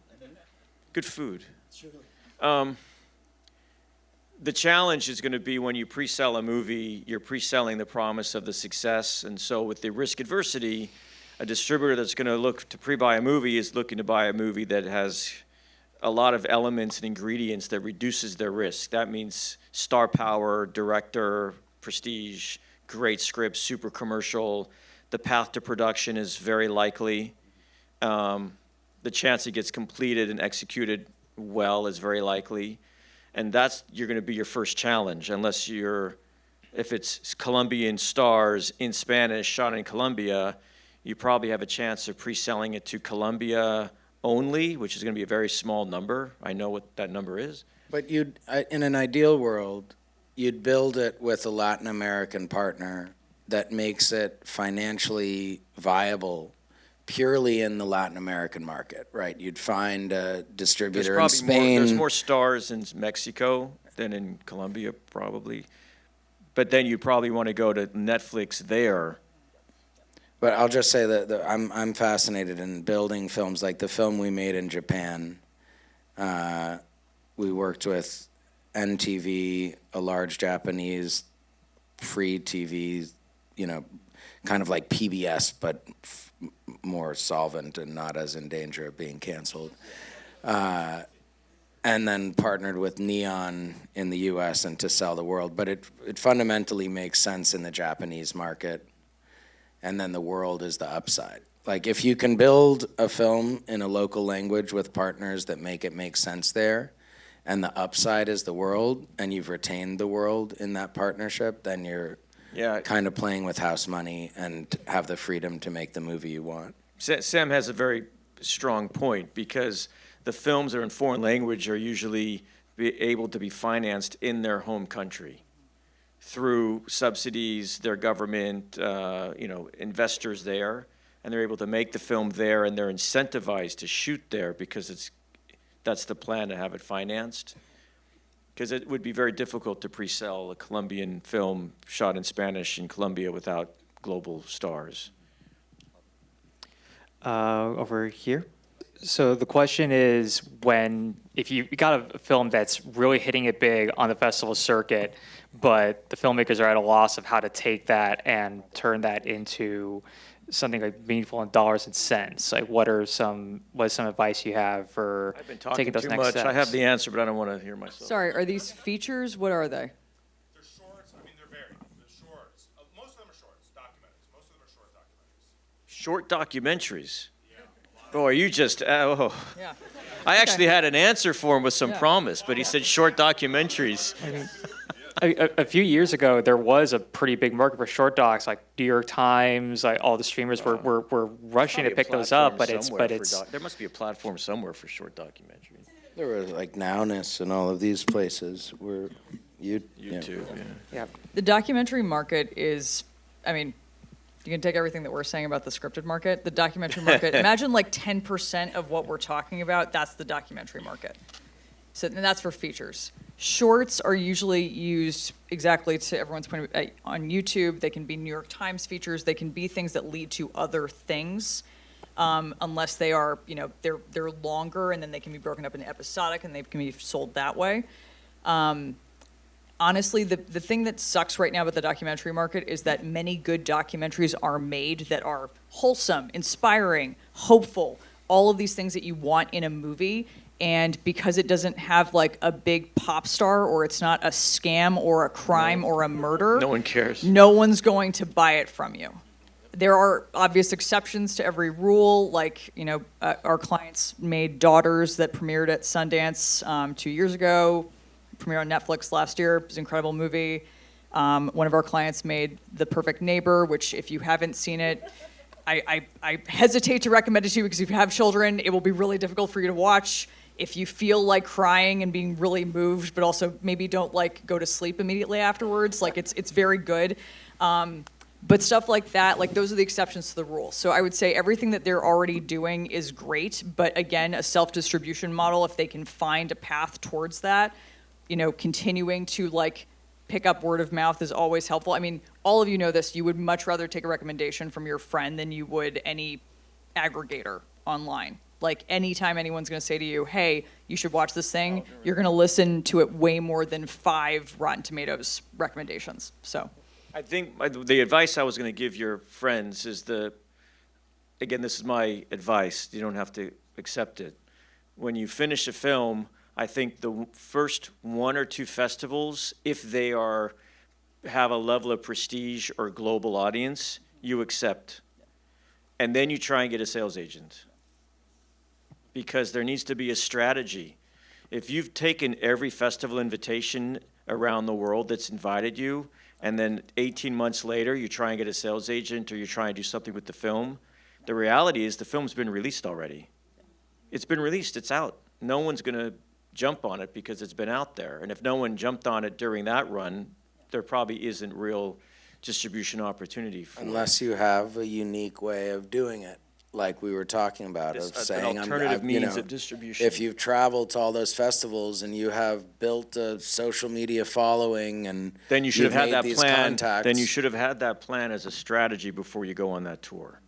Good food. Truly. The challenge is going to be when you pre-sell a movie, you're pre-selling the promise of the success. And so with the risk adversity, a distributor that's going to look to pre-buy a movie is looking to buy a movie that has a lot of elements and ingredients that reduces their risk. That means star power, director, prestige, great script, super commercial. The path to production is very likely. The chance it gets completed and executed well is very likely. And you're going to be your first challenge, unless if it's Colombian stars in Spanish shot in Colombia, you probably have a chance of pre-selling it to Colombia only, which is going to be a very small number. I know what that number is. But in an ideal world, you'd build it with a Latin American partner that makes it financially viable purely in the Latin American market, right? You'd find a distributor in Spain. There's more stars in Mexico than in Colombia, probably. But then you'd probably want to go to Netflix there. But I'll just say that I'm fascinated in building films like the film we made in Japan. We worked with NTV, a large Japanese free TV, kind of like PBS, but more solvent and not as in danger of being canceled. And then partnered with Neon in the US and to sell the world. But it fundamentally makes sense in the Japanese market. And then the world is the upside. Like if you can build a film in a local language with partners that make it make sense there, and the upside is the world, and you've retained the world in that partnership, then you're kind of playing with house money and have the freedom to make the movie you want. Sam has a very strong point, because the films that are in foreign language are usually able to be financed in their home country through subsidies, their government, investors there, and they're able to make the film there, and they're incentivized to shoot there because that's the plan, to have it financed. Because it would be very difficult to pre-sell a Colombian film shot in Spanish in Colombia without global stars. Over here. So the question is, if you got a film that's really hitting it big on the festival circuit, but the filmmakers are at a loss of how to take that and turn that into something like meaningful in dollars and cents, like what is some advice you have for I've been talking taking those too next much. steps? I have the answer, but I don't want to hear myself. Sorry, are these features? What are they? They're shorts. I mean, they're varied. They're shorts. Most of them are shorts, documentaries. Most of them are short documentaries. Short documentaries. Oh, are you just? Oh, Yeah. I actually had an answer for him with some promise, but he said short documentaries. A few years ago, there was a pretty big market for short docs, like New York Times, like all the streamers were rushing to Probably a pick those up, but platform it's somewhere for there must be a platform somewhere for short documentaries. There were like Nowness and all of these places where YouTube, yeah. yeah. The documentary market is, I mean, you can take everything that we're saying about the scripted market. The documentary market, imagine like 10% of what we're talking about, that's the documentary market. So, and that's for features. Shorts are usually used exactly to everyone's point of view on YouTube. They can be New York Times features. They can be things that lead to other things, unless they are, they're longer, and then they can be broken up into episodic, and they can be sold that way. Honestly, the thing that sucks right now about the documentary market is that many good documentaries are made that are wholesome, inspiring, hopeful, all of these things that you want in a movie. And because it doesn't have like a big pop star, or it's not a scam or a crime or a murder, No one cares. no one's going to buy it from you. There are obvious exceptions to every rule, like, our clients made Daughters that premiered at Sundance 2 years ago, premiered on Netflix last year. It was an incredible movie. One of our clients made The Perfect Neighbor, which if you haven't seen it, I hesitate to recommend it to you because if you have children, it will be really difficult for you to watch. If you feel like crying and being really moved, but also maybe don't like go to sleep immediately afterwards, like it's very good. But stuff like that, like those are the exceptions to the rule. So I would say everything that they're already doing is great, but again, a self-distribution model, if they can find a path towards that, continuing to like pick up word of mouth is always helpful. I mean, all of you know this, you would much rather take a recommendation from your friend than you would any aggregator online. Like anytime anyone's going to say to you, hey, you should watch this thing, you're going to listen to it way more than 5 Rotten Tomatoes recommendations. So I think the advice I was going to give your friends is again, this is my advice. You don't have to accept it. When you finish a film, I think the first 1 or 2 festivals, if they have a level of prestige or global audience, you accept. And then you try and get a sales agent. Because there needs to be a strategy. If you've taken every festival invitation around the world that's invited you, and then 18 months later you try and get a sales agent or you try and do something with the film, the reality is the film's been released already. It's been released, it's out. No one's going to jump on it because it's been out there. And if no one jumped on it during that run, there probably isn't real distribution opportunity for unless you have a unique way of doing it. Like we were talking about, of saying, alternative means of distribution. If you've traveled to all those festivals and you have built a social media following, and then you should have had that plan. Contacts. Then you should have had that plan as a strategy before you go on that tour.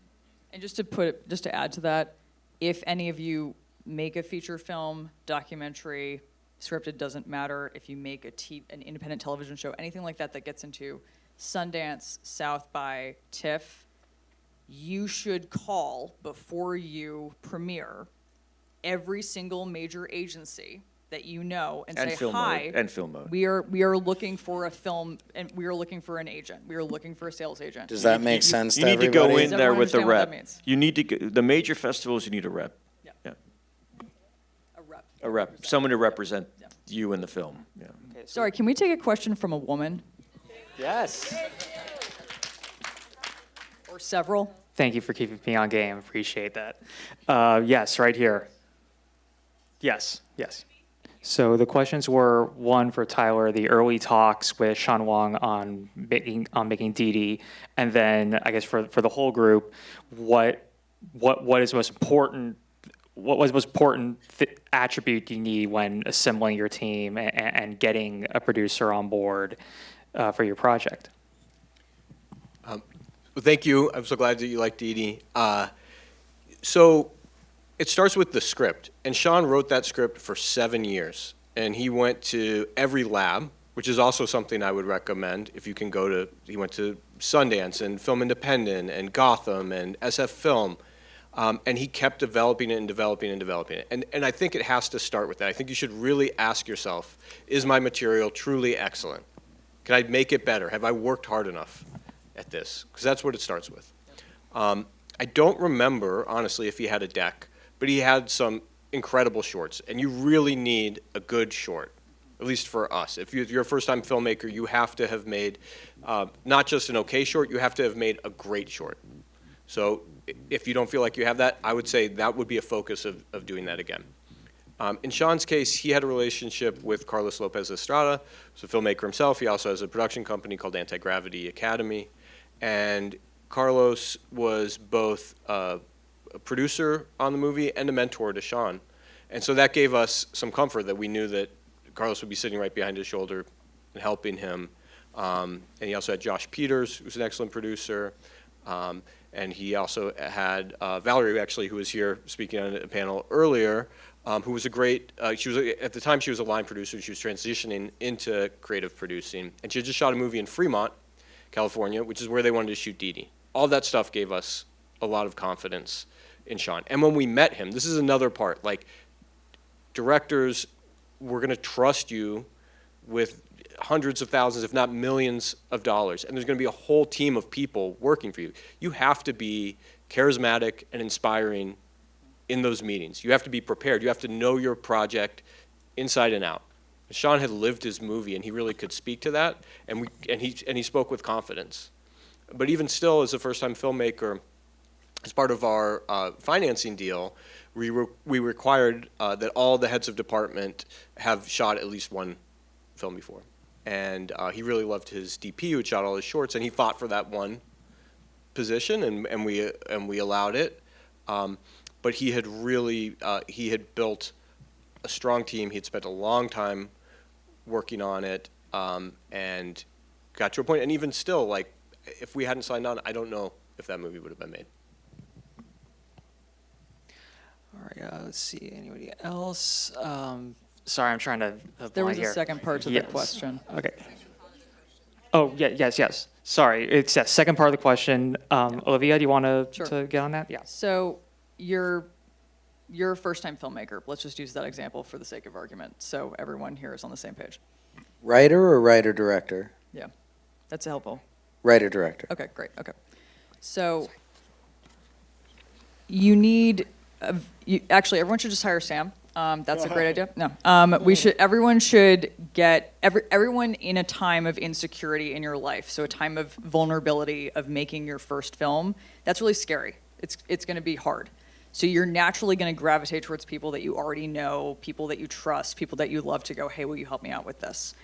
And just to add to that, if any of you make a feature film, documentary, scripted, doesn't matter. If you make an independent television show, anything like that that gets into Sundance, South by, TIFF, you should call before you premiere every single major agency that you know and say, hi, and film mode. we are looking for a film, and we are looking for an agent. We are looking for a sales agent. Does that make sense to You need to everybody? go in Does there everyone with a understand what rep. that means? You need to the major festivals. You need a rep. Yeah. Yeah, a rep, someone to represent you in the film. Yeah. Sorry, can we take a question from a woman Yes. or several? Thank you for keeping me on game. Appreciate that. Yes, right here. Yes. So the questions were, one for Tyler, the early talks with Sean Wong on making DIDI, and then I guess for the whole group, what is most important? What was most important attribute you need when assembling your team and getting a producer on board for your project? Well, thank you. I'm so glad that you like DIDI. So it starts with the script. And Sean wrote that script for 7 years. And he went to every lab, which is also something I would recommend if you can go to. He went to Sundance and Film Independent and Gotham and SF Film. And he kept developing it and developing it and developing it. And I think it has to start with that. I think you should really ask yourself, is my material truly excellent? Can I make it better? Have I worked hard enough at this? Because that's what it starts with. I don't remember, honestly, if he had a deck, but he had some incredible shorts. And you really need a good short, at least for us. If you're a first-time filmmaker, you have to have made not just an okay short, you have to have made a great short. So if you don't feel like you have that, I would say that would be a focus of doing that again. In Sean's case, he had a relationship with Carlos Lopez Estrada, who's a filmmaker himself. He also has a production company called Anti-Gravity Academy. And Carlos was both a producer on the movie and a mentor to Sean. And so that gave us some comfort that we knew that Carlos would be sitting right behind his shoulder and helping him. And he also had Josh Peters, who's an excellent producer. And he also had Valerie, actually, who was here speaking on a panel earlier, who was a great, at the time she was a line producer. She was transitioning into creative producing. And she had just shot a movie in Fremont, California, which is where they wanted to shoot DIDI. All that stuff gave us a lot of confidence in Sean. And when we met him, this is another part, like, directors, we're going to trust you with hundreds of thousands, if not millions of dollars. And there's going to be a whole team of people working for you. You have to be charismatic and inspiring in those meetings. You have to be prepared. You have to know your project inside and out. Sean had lived his movie, and he really could speak to that, and he spoke with confidence. But even still, as a first-time filmmaker, as part of our financing deal, we required that all the heads of department have shot at least one film before. And he really loved his DP, who had shot all his shorts, and he fought for that one position, and we allowed it. But he had really he had built a strong team. He had spent a long time working on it, and got to a point. And even still, like, if we hadn't signed on, I don't know if that movie would have been made. All right, let's see, anybody else? Sorry, I'm trying to There was here. a second part to the question. Okay. Oh, yeah, yes. Sorry, it's that second part of the question. Olivia, do you want Sure. to get on that? Yeah. So you're a first-time filmmaker. Let's just use that example for the sake of argument, so everyone here is on the same page. Writer or writer-director? Yeah, that's helpful. Writer-director. Okay, great. Okay, so you need. Actually, everyone should just hire Sam. That's a great idea. No, Everyone should get everyone in a time of insecurity in your life. So a time of vulnerability of making your first film. That's really scary. It's going to be hard. So you're naturally going to gravitate towards people that you already know, people that you trust, people that you love to go, hey, will you help me out with this?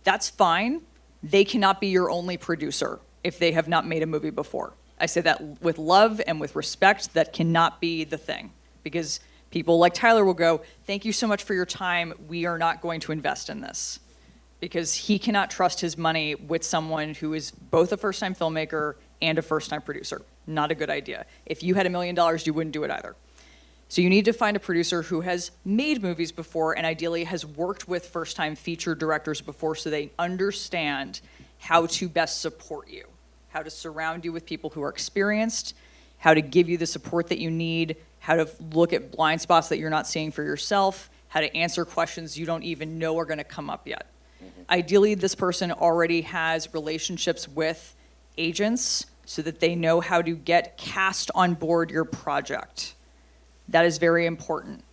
That's fine. They cannot be your only producer if they have not made a movie before. I say that with love and with respect. That cannot be the thing, because people like Tyler will go, thank you so much for your time. We are not going to invest in this, because he cannot trust his money with someone who is both a first-time filmmaker and a first-time producer. Not a good idea. If you had $1 million, you wouldn't do it either. So you need to find a producer who has made movies before and ideally has worked with first-time feature directors before, so they understand how to best support you, how to surround you with people who are experienced, how to give you the support that you need, how to look at blind spots that you're not seeing for yourself, how to answer questions you don't even know are going to come up yet. Ideally, this person already has relationships with agents so that they know how to get cast on board your project. That is very important.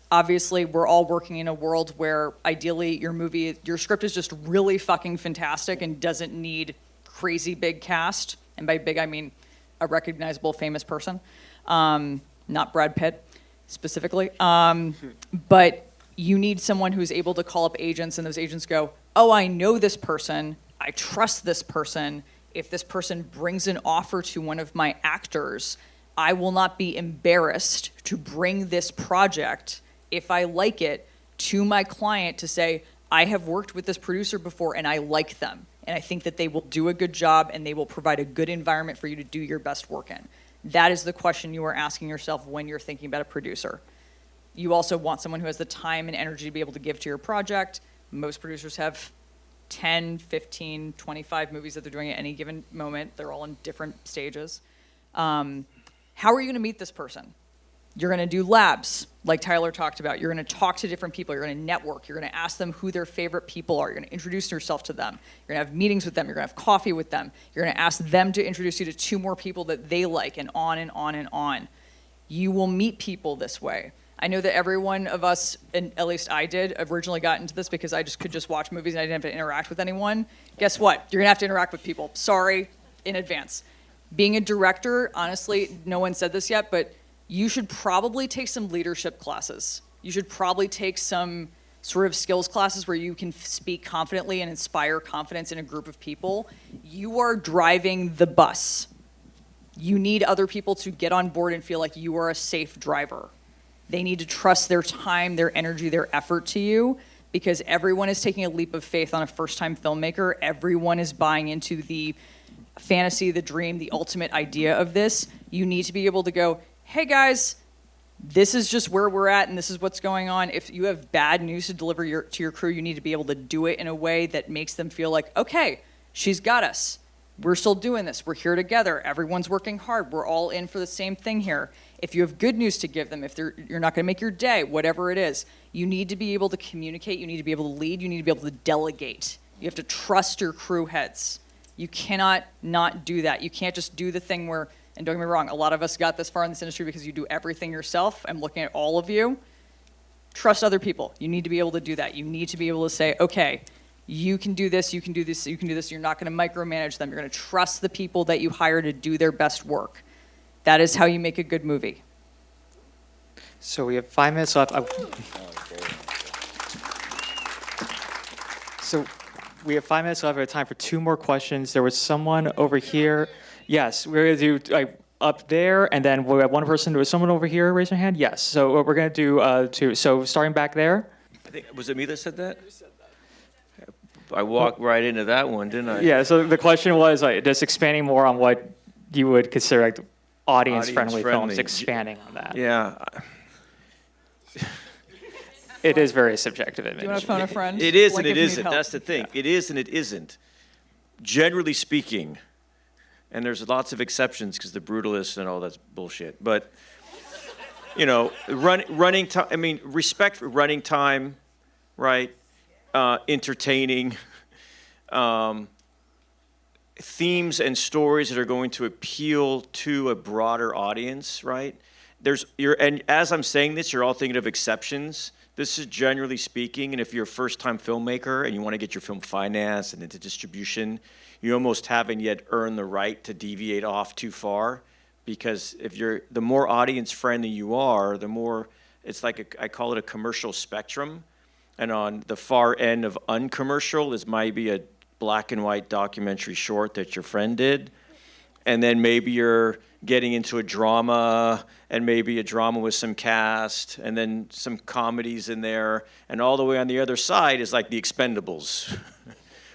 Obviously, we're all working in a world where ideally your script is just really fucking fantastic and doesn't need crazy big cast. And by big, I mean a recognizable famous person. Not Brad Pitt specifically. But you need someone who's able to call up agents, and those agents go, oh, I know this person. I trust this person. If this person brings an offer to one of my actors, I will not be embarrassed to bring this project if I like it, to my client to say, I have worked with this producer before and I like them. And I think that they will do a good job and they will provide a good environment for you to do your best work in. That is the question you are asking yourself when you're thinking about a producer. You also want someone who has the time and energy to be able to give to your project. Most producers have 10, 15, 25 movies that they're doing at any given moment. They're all in different stages. How are you going to meet this person? You're going to do labs, like Tyler talked about. You're going to talk to different people. You're going to network. You're going to ask them who their favorite people are. You're going to introduce yourself to them. You're going to have meetings with them. You're going to have coffee with them. You're going to ask them to introduce you to 2 more people that they like, and on and on and on. You will meet people this way. I know that every one of us, and at least I did, originally got into this because I could just watch movies and I didn't have to interact with anyone. Guess what? You're going to have to interact with people. Sorry in advance. Being a director, honestly, no one said this yet, but you should probably take some leadership classes. You should probably take some sort of skills classes where you can speak confidently and inspire confidence in a group of people. You are driving the bus. You need other people to get on board and feel like you are a safe driver. They need to trust their time, their energy, their effort to you, because everyone is taking a leap of faith on a first-time filmmaker. Everyone is buying into the fantasy, the dream, the ultimate idea of this. You need to be able to go, hey guys, this is just where we're at and this is what's going on. If you have bad news to deliver to your crew, you need to be able to do it in a way that makes them feel like, okay, she's got us. We're still doing this. We're here together. Everyone's working hard. We're all in for the same thing here. If you have good news to give them, if you're not going to make your day, whatever it is, you need to be able to communicate. You need to be able to lead. You need to be able to delegate. You have to trust your crew heads. You cannot not do that. You can't just do the thing where, and don't get me wrong, a lot of us got this far in this industry because you do everything yourself. I'm looking at all of you. Trust other people. You need to be able to do that. You need to be able to say, okay, you can do this, you can do this, you can do this. You're not going to micromanage them. You're going to trust the people that you hire to do their best work. That is how you make a good movie. So we have 5 minutes left. So we have 5 minutes left. We have time for 2 more questions. There was someone over here. Yes, we're going to do up there, and then we have one person. Was someone over here raise their hand? Yes. So what we're going to do, 2. So starting back there. I think, was it me that said that? You said that. I walked right into that one, didn't I? Yeah, so the question was just expanding more on what you would consider like audience-friendly films, expanding on that. Yeah. It is very subjective. Do you want to phone a friend? It is Like and it if you need isn't. help. That's the thing. It is and it isn't. Generally speaking, and there's lots of exceptions because the brutalists and all that's bullshit. But, you know, running time, I mean, respect for running time, right? Entertaining, themes and stories that are going to appeal to a broader audience, right? And as I'm saying this, you're all thinking of exceptions. This is generally speaking, and if you're a first-time filmmaker and you want to get your film financed and into distribution, you almost haven't yet earned the right to deviate off too far, because the more audience-friendly you are, the more it's like I call it a commercial spectrum. And on the far end of uncommercial is maybe a black and white documentary short that your friend did. And then maybe you're getting into a drama, and maybe a drama with some cast, and then some comedies in there. And all the way on the other side is like The Expendables,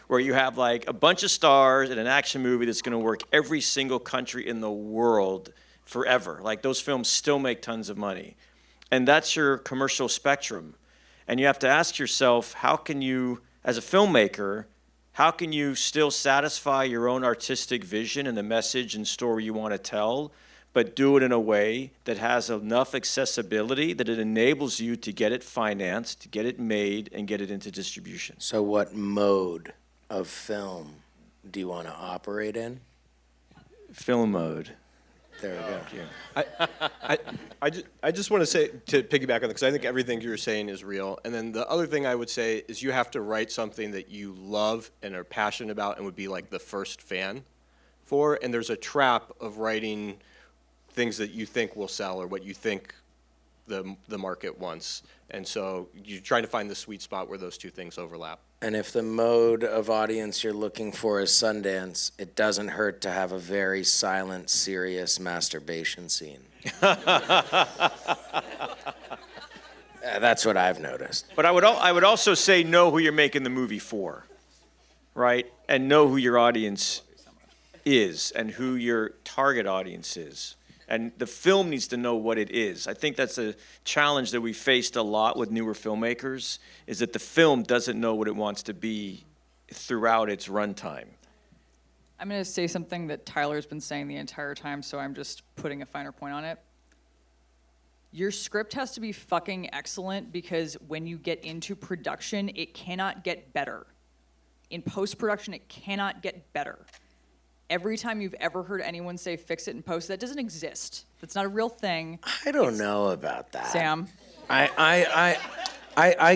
where you have like a bunch of stars in an action movie that's going to work every single country in the world forever. Like those films still make tons of money. And that's your commercial spectrum. And you have to ask yourself, how can you, as a filmmaker, how can you still satisfy your own artistic vision and the message and story you want to tell, but do it in a way that has enough accessibility that it enables you to get it financed, to get it made, and get it into distribution? So what mode of film do you want to operate in? Film mode. There we go. I just want to say, to piggyback on that, because I think everything you're saying is real. And then the other thing I would say is you have to write something that you love and are passionate about and would be like the first fan for. And there's a trap of writing things that you think will sell or what you think the market wants. And so you're trying to find the sweet spot where those two things overlap. And if the mode of audience you're looking for is Sundance, it doesn't hurt to have a very silent, serious masturbation scene. That's what I've noticed. But I would also say know who you're making the movie for, right? And know who your audience is and who your target audience is. And the film needs to know what it is. I think that's a challenge that we faced a lot with newer filmmakers, is that the film doesn't know what it wants to be throughout its runtime. I'm going to say something that Tyler's been saying the entire time, so I'm just putting a finer point on it. Your script has to be fucking excellent because when you get into production, it cannot get better. In post-production, it cannot get better. Every time you've ever heard anyone say fix it in post, that doesn't exist. That's not a real thing. I don't know about that. Sam? I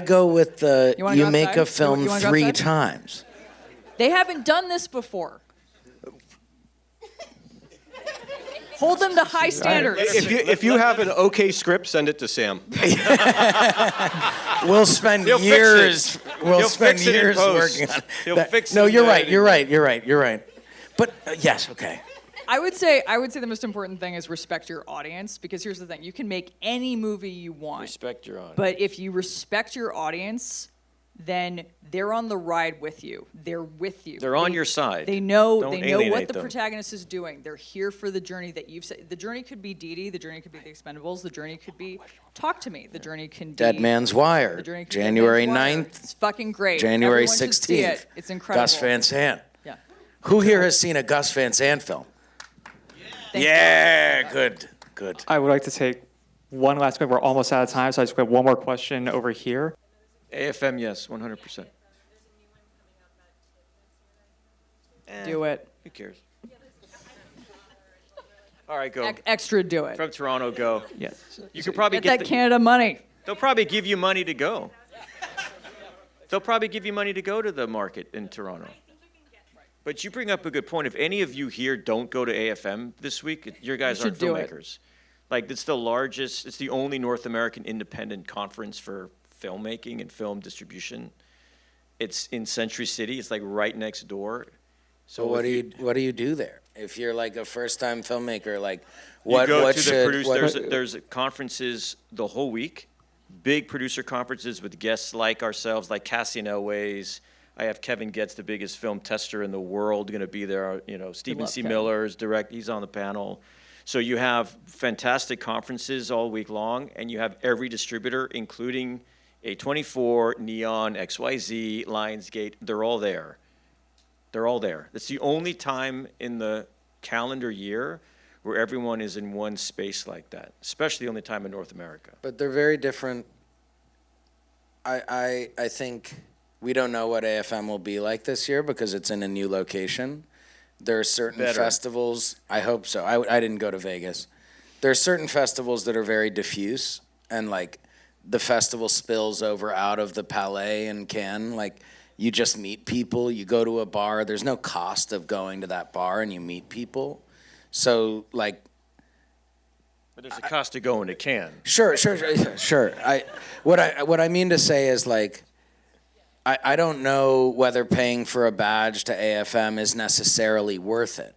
go with the You wanna go make outside? a film You wanna go 3 outside? times. They haven't done this before. Hold them to high standards. If you have an okay script, send it to Sam. We'll spend He'll fix years. it. We'll He'll spend fix it in years post. working on He'll that. fix No, it in you're the right. editing. You're right. But yes, okay. I would say the most important thing is respect your audience, because here's the thing: you can make any movie you want, Respect your audience. but if you respect your audience, then they're on the ride with you. They're with you. They're on your side. They know Don't they know what alienate the them. protagonist is doing. They're here for the journey that you've said. The journey could be DIDI. The journey could be The Expendables. The journey could be Talk to Me. The journey can be Dead Man's The Wire. journey could be Dead January Man's Wire. 9th. It's fucking great. January Everyone should see 16th. it. It's incredible. Gus Van Sant. Yeah. Who here has seen a Gus Van Sant film? Thank Yeah, good. I would like to take one last quick. We're almost out of time, so I just have one more question over here. AFM, yes, 100%. Do it. Who cares? All right, go. Extra do it. From Toronto, go. Yes. You could probably Get that get Canada money. they'll probably give you money to go. They'll probably give you money to go to the market in Toronto. But you bring up a good point. If any of you here don't go to AFM this week, you guys aren't should do it. filmmakers. Like, it's the largest, it's the only North American independent conference for filmmaking and film distribution. It's in Century City. It's like right next door. So what if do you do there? If you're like a first-time filmmaker, like You what go what to should the producer. what, There's conferences the whole week, big producer conferences with guests like ourselves, like Cassian Elways. I have Kevin Getz, the biggest film tester in the world, going to be there. You know, Stephen love C. Kevin. Miller's direct. He's on the panel. So you have fantastic conferences all week long, and you have every distributor, including A24, Neon, XYZ, Lionsgate. They're all there. They're all there. It's the only time in the calendar year where everyone is in one space like that, especially the only time in North America. but they're very different. I think we don't know what AFM will be like this year because it's in a new location. There are certain Better. festivals, I hope so. I didn't go to Vegas. There are certain festivals that are very diffuse, and like the festival spills over out of the Palais in Cannes. Like you just meet people, you go to a bar, there's no cost of going to that bar, and you meet people. So like, But there's a cost to going to Cannes. sure. What I mean to say is like, I don't know whether paying for a badge to AFM is necessarily worth it,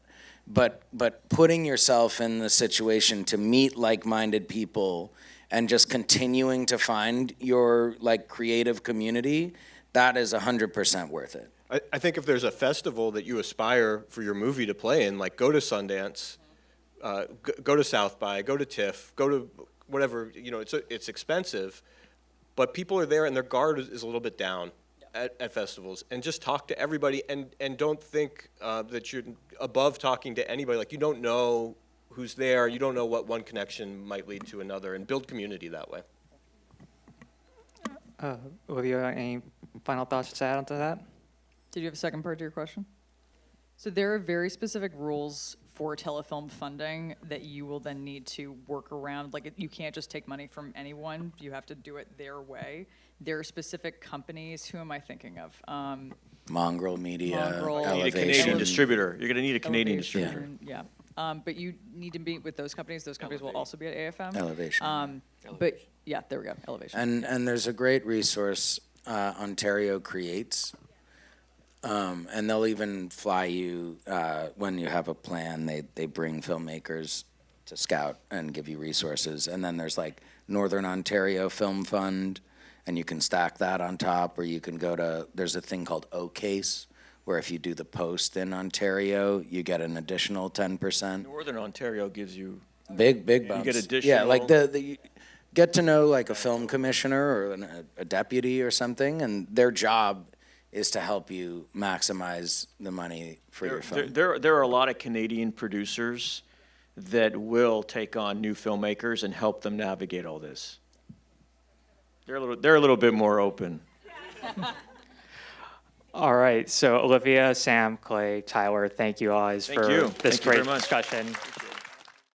but putting yourself in the situation to meet like-minded people and just continuing to find your like creative community, that is 100% worth it. I think if there's a festival that you aspire for your movie to play in, like go to Sundance, go to South by, go to TIFF, go to whatever, you know, it's expensive, but people are there and their guard is a little bit down at festivals, and just talk to everybody, and don't think that you're above talking to anybody. Like, you don't know who's there, you don't know what one connection might lead to another, and build community that way. Olivia, any final thoughts to add onto that? Did you have a second part to your question? So there are very specific rules for telefilm funding that you will then need to work around. Like, you can't just take money from anyone. You have to do it their way. There are specific companies. Who am I thinking of? Mongrel Media, Mongrel. You need a Elevation. Canadian distributor. You're going to need a Canadian Elevation, distributor. Yeah. But you need to meet with those companies. Those companies will also be at AFM. Elevation. But yeah, there we go. Elevation. And there's a great resource, Ontario Creates, and they'll even fly you when you have a plan. They bring filmmakers to scout and give you resources. And then there's like Northern Ontario Film Fund, and you can stack that on top, or you can go to, there's a thing called O-Case, where if you do the post in Ontario, you get an additional 10%. Northern Ontario gives you, Big bumps. get Yeah, like additional- the get to know like a film commissioner or a deputy or something, and their job is to help you maximize the money for your film. there are a lot of Canadian producers that will take on new filmmakers and help them navigate all this. They're a little bit more open. All right, so Olivia, Sam, Clay, Tyler, thank you guys Thank for you. this Thank you great very much. discussion.